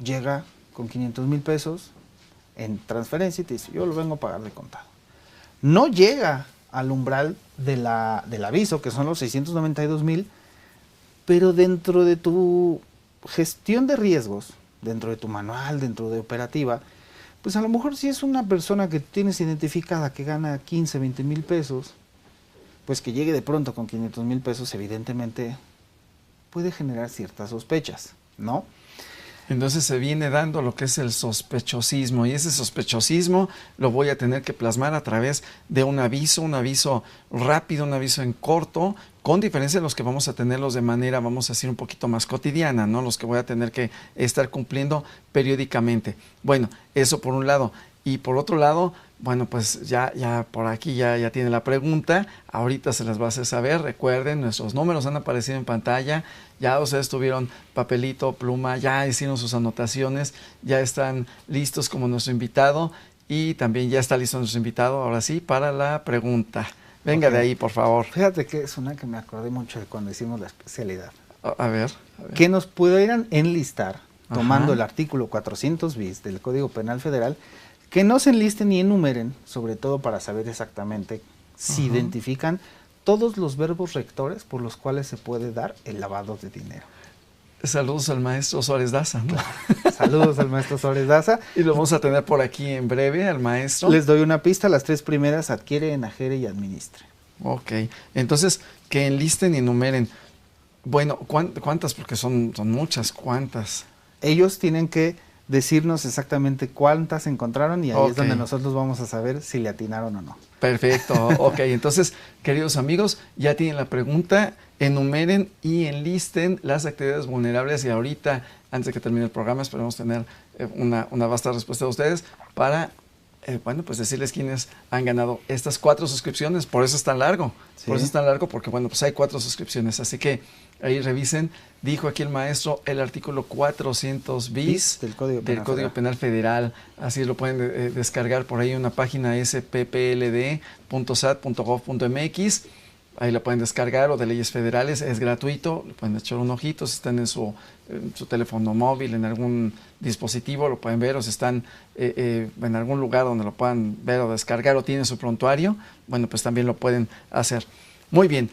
llega con 500,000 pesos en transferencia y te dice, yo lo vengo a pagar de contado. No llega al umbral del aviso, que son los 692,000, pero dentro de tu gestión de riesgos, dentro de tu manual, dentro de operativa, pues a lo mejor si es una persona que tienes identificada que gana 15, 20,000 pesos, pues que llegue de pronto con 500,000 pesos, evidentemente puede generar ciertas sospechas, ¿no? Entonces se viene dando lo que es el sospechosismo, y ese sospechosismo lo voy a tener que plasmar a través de un aviso rápido, un aviso en corto, con diferencia de los que vamos a tenerlos de manera, vamos a decir, un poquito más cotidiana, ¿no? Los que voy a tener que estar cumpliendo periódicamente. Bueno, eso por un lado. Y por otro lado, bueno, pues ya por aquí ya tiene la pregunta, ahorita se las va a hacer saber. Recuerden, nuestros números han aparecido en pantalla, ya ustedes tuvieron papelito, pluma, ya hicieron sus anotaciones, ya están listos como nuestro invitado, y también ya está listo nuestro invitado, ahora sí, para la pregunta. Venga, okay. De ahí, por favor. Fíjate que es una que me acordé mucho de cuando hicimos la especialidad. A ver. Que nos pudieran enlistar, tomando el artículo 400 bis del Código Penal Federal, que no se enlisten ni enumeren, sobre todo para saber exactamente si identifican todos los verbos rectores por los cuales se puede dar el lavado de dinero. Saludos al maestro Suárez Daza, ¿no? Saludos al maestro Suárez Daza. Y lo vamos a tener por aquí en breve, al maestro. Les doy una pista, las 3 primeras: adquiere, enajere y administre. Ok, entonces que enlisten y enumeren. Bueno, ¿cuántas? Porque son muchas, ¿cuántas? Ellos tienen que decirnos exactamente cuántas encontraron, y ahí es donde nosotros vamos a saber si le atinaron o no. Perfecto, ok. Entonces, queridos amigos, ya tienen la pregunta, enumeren y enlisten las actividades vulnerables, y ahorita, antes de que termine el programa, esperemos tener una vasta respuesta de ustedes para, bueno, pues decirles quiénes han ganado estas 4 suscripciones. Por eso es tan largo, sí. Por eso es tan largo, porque bueno, pues hay 4 suscripciones, así que ahí revisen. Dijo aquí el maestro el artículo 400 bis del Código Penal Federal. Así lo pueden descargar por ahí en una página sppld.sat.gov.mx. Ahí lo pueden descargar, o de leyes federales, es gratuito, le pueden echar un ojito. Si están en su teléfono móvil, en algún dispositivo, lo pueden ver, o si están en algún lugar donde lo puedan ver o descargar, o tienen su prontuario, bueno, pues también lo pueden hacer. Muy bien.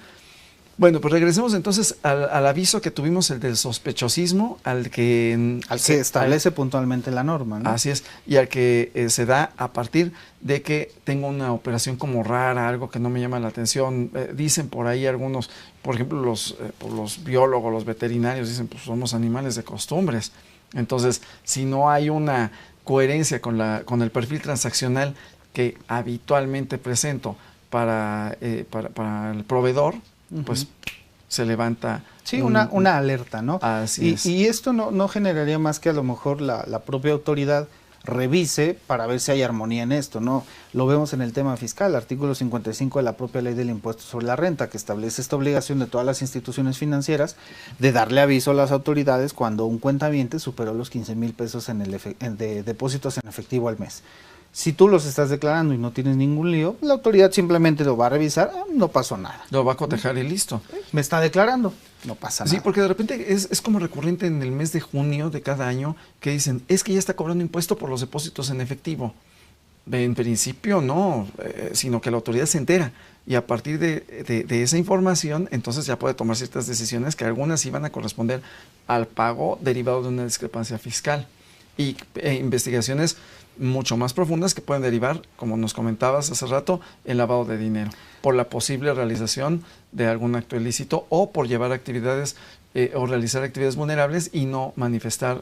Bueno, pues regresemos entonces al aviso que tuvimos, el del sospechosismo, al que establece puntualmente la norma, ¿no? Así es, y al que se da a partir de que tengo una operación como rara, algo que no me llama la atención. Dicen por ahí algunos, por ejemplo, los biólogos, los veterinarios, dicen, pues somos animales de costumbres. Entonces, si no hay una coherencia con el perfil transaccional que habitualmente presento para el proveedor, pues se levanta. Sí, una alerta, ¿no? Así es. Y esto no generaría más que a lo mejor la propia autoridad revise para ver si hay armonía en esto, ¿no? Lo vemos en el tema fiscal, artículo 55 de la propia ley del impuesto sobre la renta, que establece esta obligación de todas las instituciones financieras de darle aviso a las autoridades cuando un cuentaviente superó los 15,000 pesos de depósitos en efectivo al mes. Si tú los estás declarando y no tienes ningún lío, la autoridad simplemente lo va a revisar, no pasó nada. Lo va a cotejar y listo. Me está declarando, no pasa nada. Sí, porque de repente es como recurrente en el mes de junio de cada año que dicen, es que ya está cobrando impuesto por los depósitos en efectivo. En principio no, sino que la autoridad se entera, y a partir de esa información, entonces ya puede tomar ciertas decisiones, que algunas sí van a corresponder al pago derivado de una discrepancia fiscal, y investigaciones mucho más profundas que pueden derivar, como nos comentabas hace rato, en lavado de dinero, por la posible realización de algún acto ilícito, o por llevar actividades o realizar actividades vulnerables y no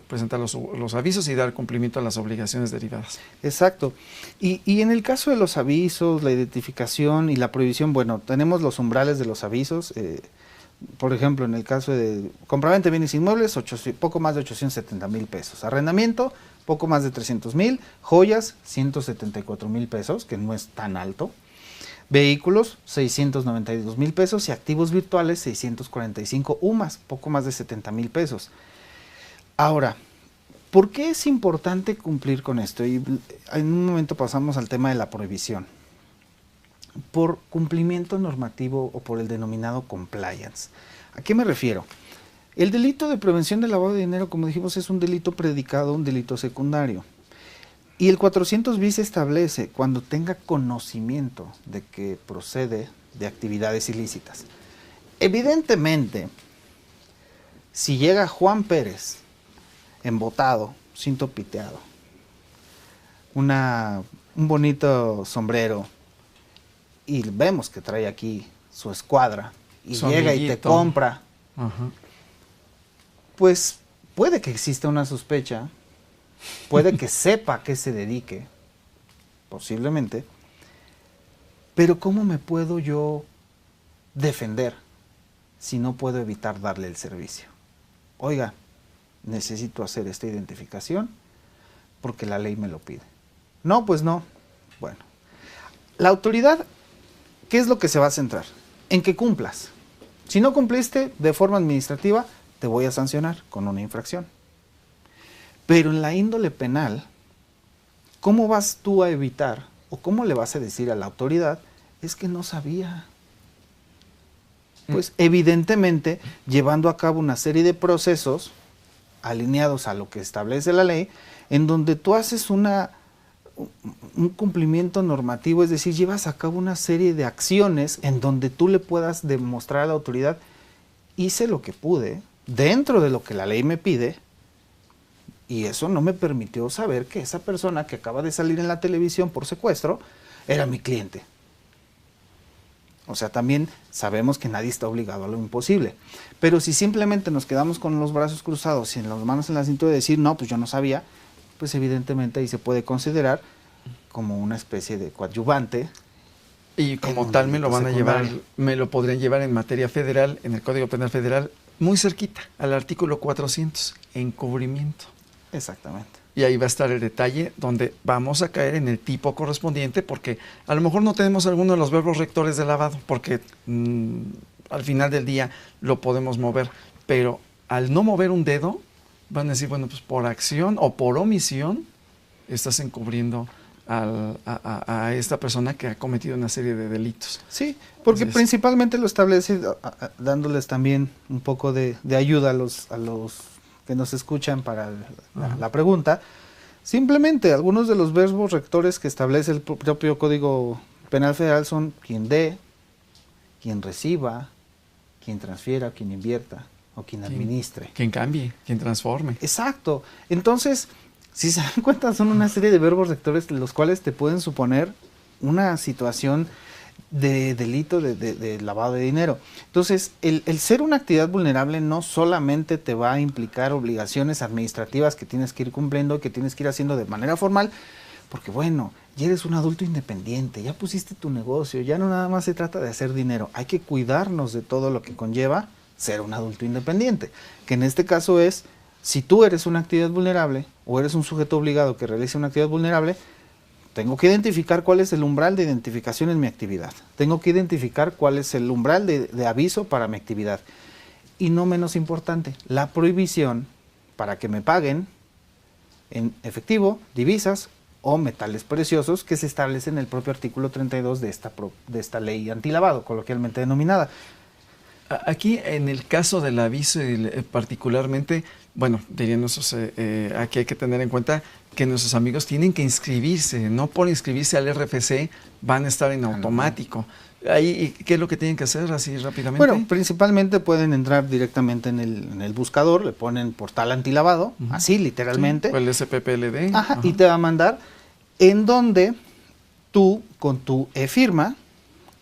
presentar los avisos y dar cumplimiento a las obligaciones derivadas. Exacto. Y en el caso de los avisos, la identificación y la prohibición, bueno, tenemos los umbrales de los avisos. Por ejemplo, en el caso de compraventa de bienes inmuebles, poco más de 870,000 pesos. Arrendamiento, poco más de 300,000. Joyas, 174,000 pesos, que no es tan alto. Vehículos, 692,000 pesos. Y activos virtuales, 645 UMAS, poco más de 70,000 pesos. Ahora, ¿por qué es importante cumplir con esto? Y en un momento pasamos al tema de la prohibición. Por cumplimiento normativo o por el denominado compliance. ¿A qué me refiero? El delito de prevención del lavado de dinero, como dijimos, es un delito predicado, un delito secundario. Y el 400 bis establece cuando tenga conocimiento de que procede de actividades ilícitas. Evidentemente, si llega Juan Pérez, embotado, cinto piteado, un bonito sombrero, y vemos que trae aquí su escuadra, y llega y te compra, pues puede que exista una sospecha, puede que sepa a qué se dedique, posiblemente, pero ¿cómo me puedo yo defender si no puedo evitar darle el servicio? Oiga, necesito hacer esta identificación porque la ley me lo pide. No, pues no. Bueno, la autoridad, ¿qué es lo que se va a centrar? En que cumplas. Si no cumpliste de forma administrativa, te voy a sancionar con una infracción. Pero en la índole penal, ¿cómo vas tú a evitar o cómo le vas a decir a la autoridad? Es que no sabía. Pues evidentemente, llevando a cabo una serie de procesos alineados a lo que establece la ley, en donde tú haces un cumplimiento normativo, es decir, llevas a cabo una serie de acciones en donde tú le puedas demostrar a la autoridad, hice lo que pude, dentro de lo que la ley me pide, y eso no me permitió saber que esa persona que acaba de salir en la televisión por secuestro era mi cliente. O sea, también sabemos que nadie está obligado a lo imposible. Pero si simplemente nos quedamos con los brazos cruzados y las manos en la cintura de decir, no, pues yo no sabía, pues evidentemente ahí se puede considerar como una especie de coadyuvante. Y como tal me lo van a llevar, me lo podrían llevar en materia federal, en el Código Penal Federal, muy cerquita, al artículo 400, encubrimiento. Exactamente. Y ahí va a estar el detalle donde vamos a caer en el tipo correspondiente, porque a lo mejor no tenemos alguno de los verbos rectores de lavado, porque al final del día lo podemos mover, pero al no mover un dedo, van a decir, bueno, pues por acción o por omisión, estás encubriendo a esta persona que ha cometido una serie de delitos. Sí, porque Entonces, principalmente lo establece dándoles también un poco de ayuda a los que nos escuchan para la pregunta. Simplemente algunos de los verbos rectores que establece el propio Código Penal Federal son quien dé, quien reciba, quien transfiera, quien invierta o quien administre. Quien cambie, quien transforme. Exacto. Entonces, si se dan cuenta, son una serie de verbos rectores los cuales te pueden suponer una situación de delito de lavado de dinero. Entonces, el ser una actividad vulnerable no solamente te va a implicar obligaciones administrativas que tienes que ir cumpliendo, que tienes que ir haciendo de manera formal, porque bueno, ya eres un adulto independiente, ya pusiste tu negocio, ya no nada más se trata de hacer dinero, hay que cuidarnos de todo lo que conlleva ser un adulto independiente, que en este caso es, si tú eres una actividad vulnerable o eres un sujeto obligado que realice una actividad vulnerable, tengo que identificar cuál es el umbral de identificación en mi actividad. Tengo que identificar cuál es el umbral de aviso para mi actividad. Y no menos importante, la prohibición para que me paguen en efectivo, divisas o metales preciosos que se establece en el propio artículo 32 de esta ley antilavado, coloquialmente denominada. Aquí, en el caso del aviso, particularmente, bueno, dirían nosotros, aquí hay que tener en cuenta que nuestros amigos tienen que inscribirse, no por inscribirse al RFC van a estar en automático. Ahí, ¿qué es lo que tienen que hacer así rápidamente? Bueno, principalmente pueden entrar directamente en el buscador, le ponen portal antilavado, así literalmente. Sí, o el SPPLD. Ajá, y te va a mandar en donde tú, con tu e-firma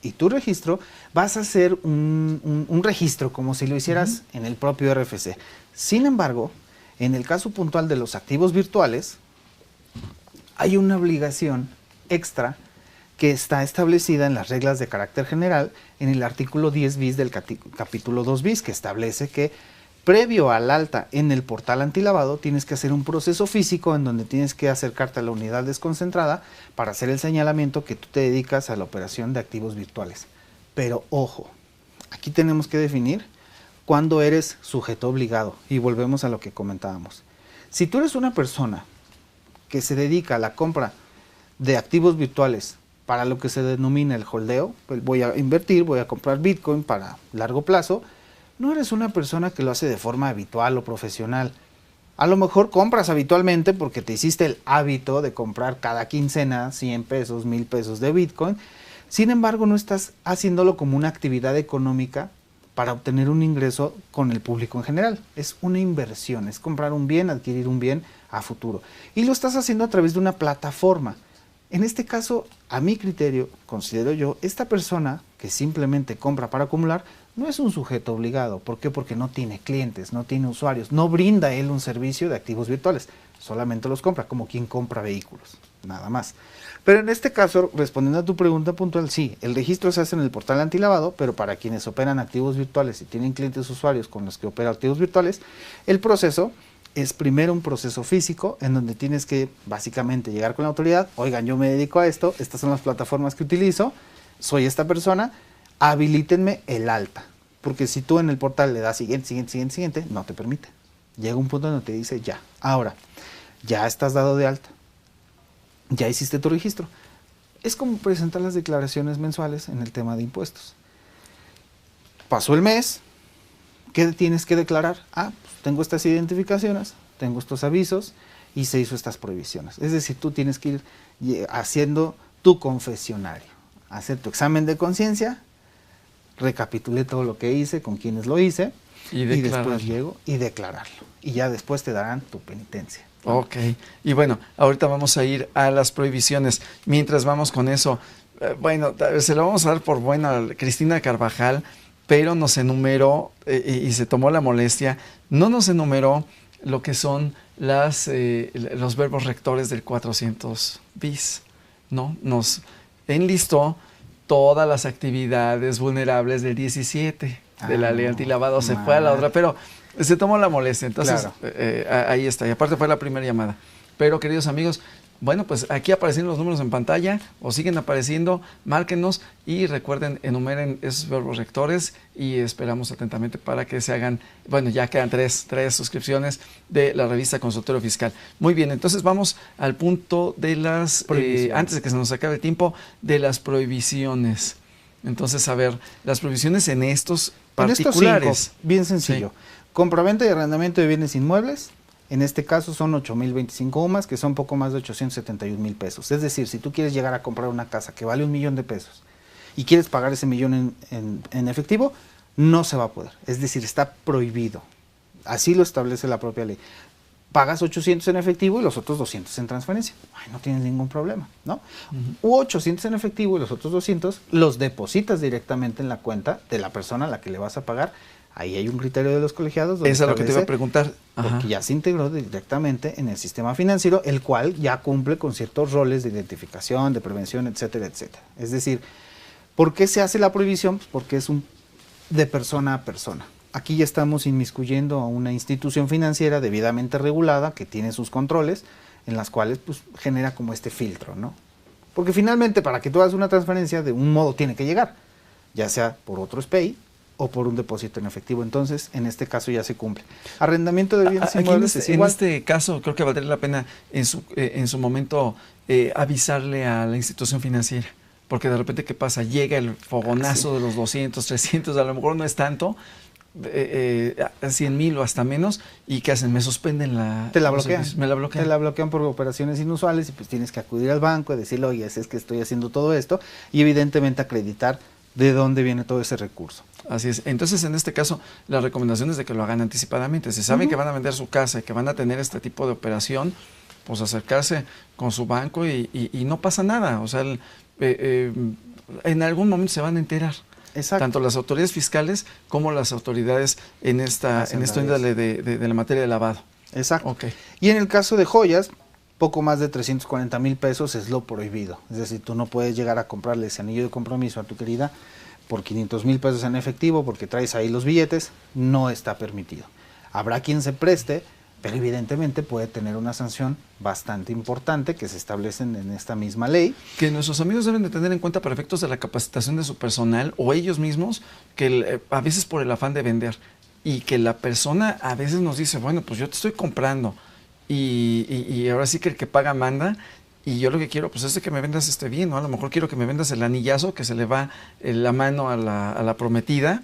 y tu registro, vas a hacer un registro como si lo hicieras en el propio RFC. Sin embargo, en el caso puntual de los activos virtuales, hay una obligación extra que está establecida en las reglas de carácter general en el artículo 10 bis del capítulo 2 bis, que establece que previo al alta en el portal antilavado tienes que hacer un proceso físico en donde tienes que acercarte a la unidad desconcentrada para hacer el señalamiento que tú te dedicas a la operación de activos virtuales. Pero ojo, aquí tenemos que definir cuándo eres sujeto obligado y volvemos a lo que comentábamos. Si tú eres una persona que se dedica a la compra de activos virtuales para lo que se denomina el holdeo, pues voy a invertir, voy a comprar Bitcoin para largo plazo, no eres una persona que lo hace de forma habitual o profesional. A lo mejor compras habitualmente porque te hiciste el hábito de comprar cada quincena 100 pesos, 1000 pesos de Bitcoin. Sin embargo, no estás haciéndolo como una actividad económica para obtener un ingreso con el público en general. Es una inversión, es comprar un bien, adquirir un bien a futuro. Y lo estás haciendo a través de una plataforma. En este caso, a mi criterio, considero yo, esta persona que simplemente compra para acumular, no es un sujeto obligado. ¿Por qué? Porque no tiene clientes, no tiene usuarios, no brinda él un servicio de activos virtuales, solamente los compra, como quien compra vehículos, nada más. Pero en este caso, respondiendo a tu pregunta puntual, sí, el registro se hace en el portal antilavado, pero para quienes operan activos virtuales y tienen clientes usuarios con los que opera activos virtuales, el proceso es primero un proceso físico en donde tienes que básicamente llegar con la autoridad, oigan, yo me dedico a esto, estas son las plataformas que utilizo, soy esta persona, habilítenme el alta, porque si tú en el portal le das siguiente, no te permite. Llega un punto donde te dice ya. Ahora, ya estás dado de alta, ya hiciste tu registro. Es como presentar las declaraciones mensuales en el tema de impuestos. Pasó el mes, ¿qué tienes que declarar? Pues tengo estas identificaciones, tengo estos avisos y se hizo estas prohibiciones. Es decir, tú tienes que ir haciendo tu confesionario, hacer tu examen de conciencia, recapitulé todo lo que hice, con quienes lo hice, y después llego y declararlo. Y ya después te darán tu penitencia. Ok, y bueno, ahorita vamos a ir a las prohibiciones. Mientras vamos con eso, bueno, se lo vamos a dar por buena a Cristina Carvajal, pero nos enumeró y se tomó la molestia, no nos enumeró lo que son los verbos rectores del 400 bis, ¿no? Nos enlistó todas las actividades vulnerables del 17 de la ley antilavado, se fue a la otra, pero se tomó la molestia, entonces claro. Ahí está, y aparte fue la primera llamada. Pero queridos amigos, bueno, pues aquí aparecen los números en pantalla, o siguen apareciendo, márquenos y recuerden, enumeren esos verbos rectores y esperamos atentamente para que se hagan, bueno, ya quedan tres suscripciones de la revista Consultorio Fiscal. Muy bien, entonces vamos al punto de las, antes de que se nos acabe el tiempo, de las prohibiciones. Entonces, a ver, las prohibiciones en estos particulares. En estos 5, bien sencillo. Sí. Compraventa y arrendamiento de bienes inmuebles, en este caso son 8,025 UMAS, que son poco más de 871,000 pesos. Es decir, si tú quieres llegar a comprar una casa que vale 1,000,000 de pesos y quieres pagar ese millón en efectivo, no se va a poder. Es decir, está prohibido. Así lo establece la propia ley. Pagas 800 en efectivo y los otros 200 en transferencia. Ay, no tienes ningún problema, ¿no? U 800 en efectivo y los otros 200 los depositas directamente en la cuenta de la persona a la que le vas a pagar. Ahí hay un criterio de los colegiados. Eso es lo que te iba a preguntar. Porque ya se integró directamente en el sistema financiero, el cual ya cumple con ciertos roles de identificación, de prevención, etcétera, etcétera. Es decir, ¿por qué se hace la prohibición? Pues porque es de persona a persona. Aquí ya estamos inmiscuyendo a una institución financiera debidamente regulada, que tiene sus controles, en las cuales pues genera como este filtro, ¿no? Porque finalmente para que tú hagas una transferencia, de un modo tiene que llegar, ya sea por otro SPEI, o por un depósito en efectivo. Entonces, en este caso ya se cumple. Arrendamiento de bienes inmuebles es igual. En este caso, creo que valdría la pena en su momento avisarle a la institución financiera, porque de repente, ¿qué pasa? Llega el fogonazo de los 200, 300, a lo mejor no es tanto, 100,000 o hasta menos, y ¿qué hacen? Me suspenden te la bloquean. Me la bloquean. Te la bloquean por operaciones inusuales y pues tienes que acudir al banco y decirle, oye, es que estoy haciendo todo esto, y evidentemente acreditar de dónde viene todo ese recurso. Así es. Entonces, en este caso, la recomendación es de que lo hagan anticipadamente. Si saben que van a vender su casa y que van a tener este tipo de operación, pues acercarse con su banco y no pasa nada. O sea, en algún momento se van a enterar. Exacto. Tanto las autoridades fiscales como las autoridades en esta índole de la materia de lavado. Exacto. Okay. Y en el caso de joyas, poco más de 340,000 pesos es lo prohibido. Es decir, tú no puedes llegar a comprarle ese anillo de compromiso a tu querida por 500,000 pesos en efectivo porque traes ahí los billetes, no está permitido. Habrá quien se preste, pero evidentemente puede tener una sanción bastante importante que se establecen en esta misma ley. Que nuestros amigos deben de tener en cuenta para efectos de la capacitación de su personal o ellos mismos, que a veces por el afán de vender, y que la persona a veces nos dice, bueno, pues yo te estoy comprando y ahora sí que el que paga manda, y yo lo que quiero pues es de que me vendas bien, ¿no? A lo mejor quiero que me vendas el anillazo que se le va la mano a la prometida,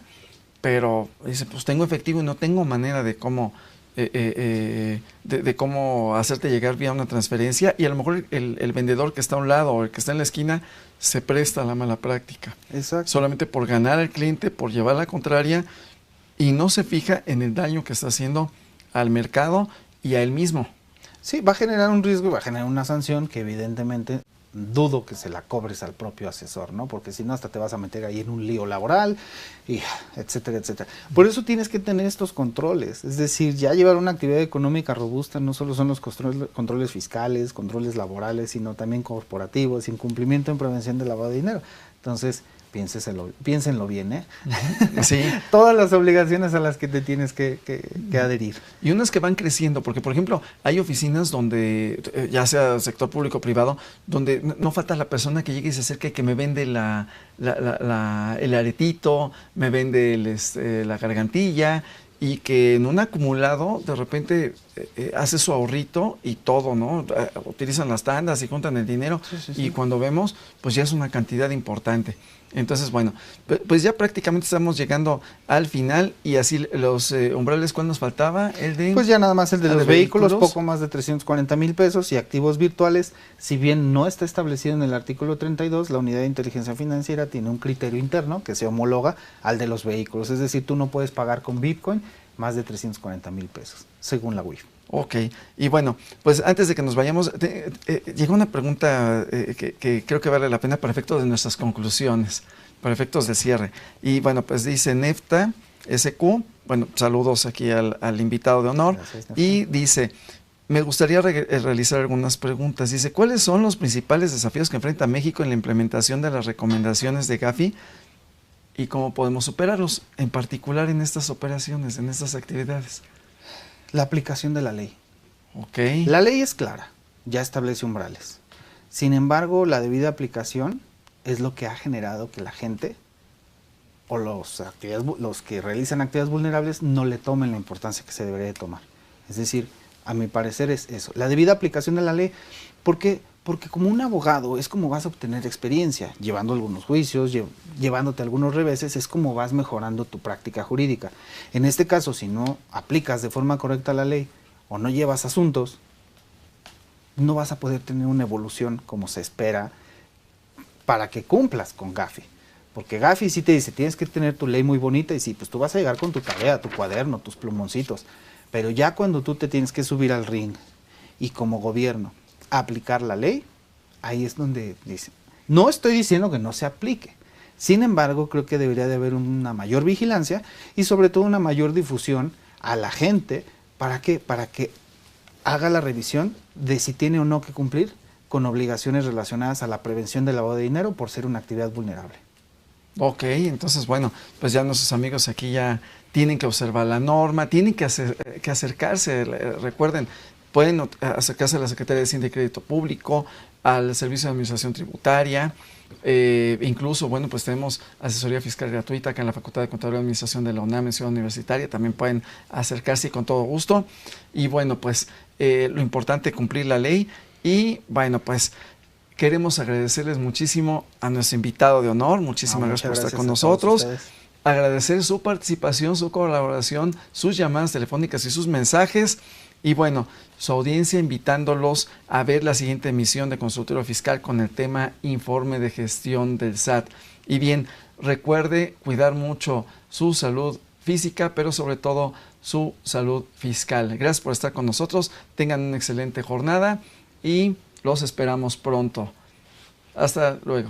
pero dice, pues tengo efectivo y no tengo manera de cómo de cómo hacerte llegar vía una transferencia, y a lo mejor el vendedor que está a un lado o el que está en la esquina se presta a la mala práctica. Exacto. Solamente por ganar al cliente, por llevar la contraria, y no se fija en el daño que está haciendo al mercado y a él mismo. Sí, va a generar un riesgo y va a generar una sanción que evidentemente dudo que se la cobres al propio asesor, ¿no? Porque si no, hasta te vas a meter ahí en un lío laboral, y etcétera, etcétera. Por eso tienes que tener estos controles. Es decir, ya llevar una actividad económica robusta no solo son los controles fiscales, controles laborales, sino también corporativos, incumplimiento en prevención de lavado de dinero. Entonces, piénsenlo bien, ¿eh? Sí. Todas las obligaciones a las que te tienes que adherir. Y unas que van creciendo, porque por ejemplo, hay oficinas donde, ya sea sector público o privado, donde no falta la persona que llegue y se acerque, que me vende el aretito, me vende la gargantilla, y que en un acumulado de repente hace su ahorrito y todo, ¿no? Utilizan las tandas y juntan el dinero, y cuando vemos, pues ya es una cantidad importante. Entonces, bueno, pues ya prácticamente estamos llegando al final, y así los umbrales, ¿cuál nos faltaba? Pues ya nada más el de los vehículos, poco más de 340,000 pesos, y activos virtuales, si bien no está establecido en el artículo 32, la unidad de inteligencia financiera tiene un criterio interno que se homologa al de los vehículos, es decir, tú no puedes pagar con Bitcoin más de 340,000 pesos, según la UIF. Ok, y bueno, pues antes de que nos vayamos, llegó una pregunta que creo que vale la pena para efectos de nuestras conclusiones, para efectos de cierre. Y bueno, pues dice Nefta SQ, bueno, saludos aquí al invitado de honor. Gracias, y dice, me gustaría realizar algunas preguntas. Dice, ¿cuáles son los principales desafíos que enfrenta México en la implementación de las recomendaciones de Gafi y cómo podemos superarlos, en particular en estas operaciones, en estas actividades? La aplicación de la ley. Okay. La ley es clara, ya establece umbrales. Sin embargo, la debida aplicación es lo que ha generado que la gente o los que realizan actividades vulnerables no le tomen la importancia que se debería de tomar. Es decir, a mi parecer es eso. La debida aplicación de la ley, porque como un abogado es como vas a obtener experiencia, llevando algunos juicios, llevándote algunos reveses, es como vas mejorando tu práctica jurídica. En este caso, si no aplicas de forma correcta la ley o no llevas asuntos, no vas a poder tener una evolución como se espera para que cumplas con Gafi. Porque Gafi sí te dice, tienes que tener tu ley muy bonita, y sí, pues tú vas a llegar con tu tarea, tu cuaderno, tus plumoncitos, pero ya cuando tú te tienes que subir al ring y como gobierno aplicar la ley, ahí es donde dice, no estoy diciendo que no se aplique, sin embargo creo que debería de haber una mayor vigilancia y sobre todo una mayor difusión a la gente para que haga la revisión de si tiene o no que cumplir con obligaciones relacionadas a la prevención del lavado de dinero por ser una actividad vulnerable. Ok, entonces bueno, pues ya nuestros amigos aquí ya tienen que observar la norma, tienen que acercarse, recuerden, pueden acercarse a la Secretaría de Hacienda y Crédito Público, al Servicio de Administración Tributaria, incluso, bueno, pues tenemos asesoría fiscal gratuita acá en la Facultad de Contaduría y Administración de la UNAM en Ciudad Universitaria, también pueden acercarse con todo gusto, y bueno, pues lo importante es cumplir la ley, y bueno, pues queremos agradecerles muchísimo a nuestro invitado de honor, muchísimas gracias por estar con nosotros. Agradecer su participación, su colaboración, sus llamadas telefónicas y sus mensajes. Y bueno, su audiencia, invitándolos a ver la siguiente emisión de Consultorio Fiscal con el tema Informe de Gestión del SAT. Y bien, recuerde cuidar mucho su salud física, pero sobre todo su salud fiscal. Gracias por estar con nosotros. Tengan una excelente jornada y los esperamos pronto. Hasta luego.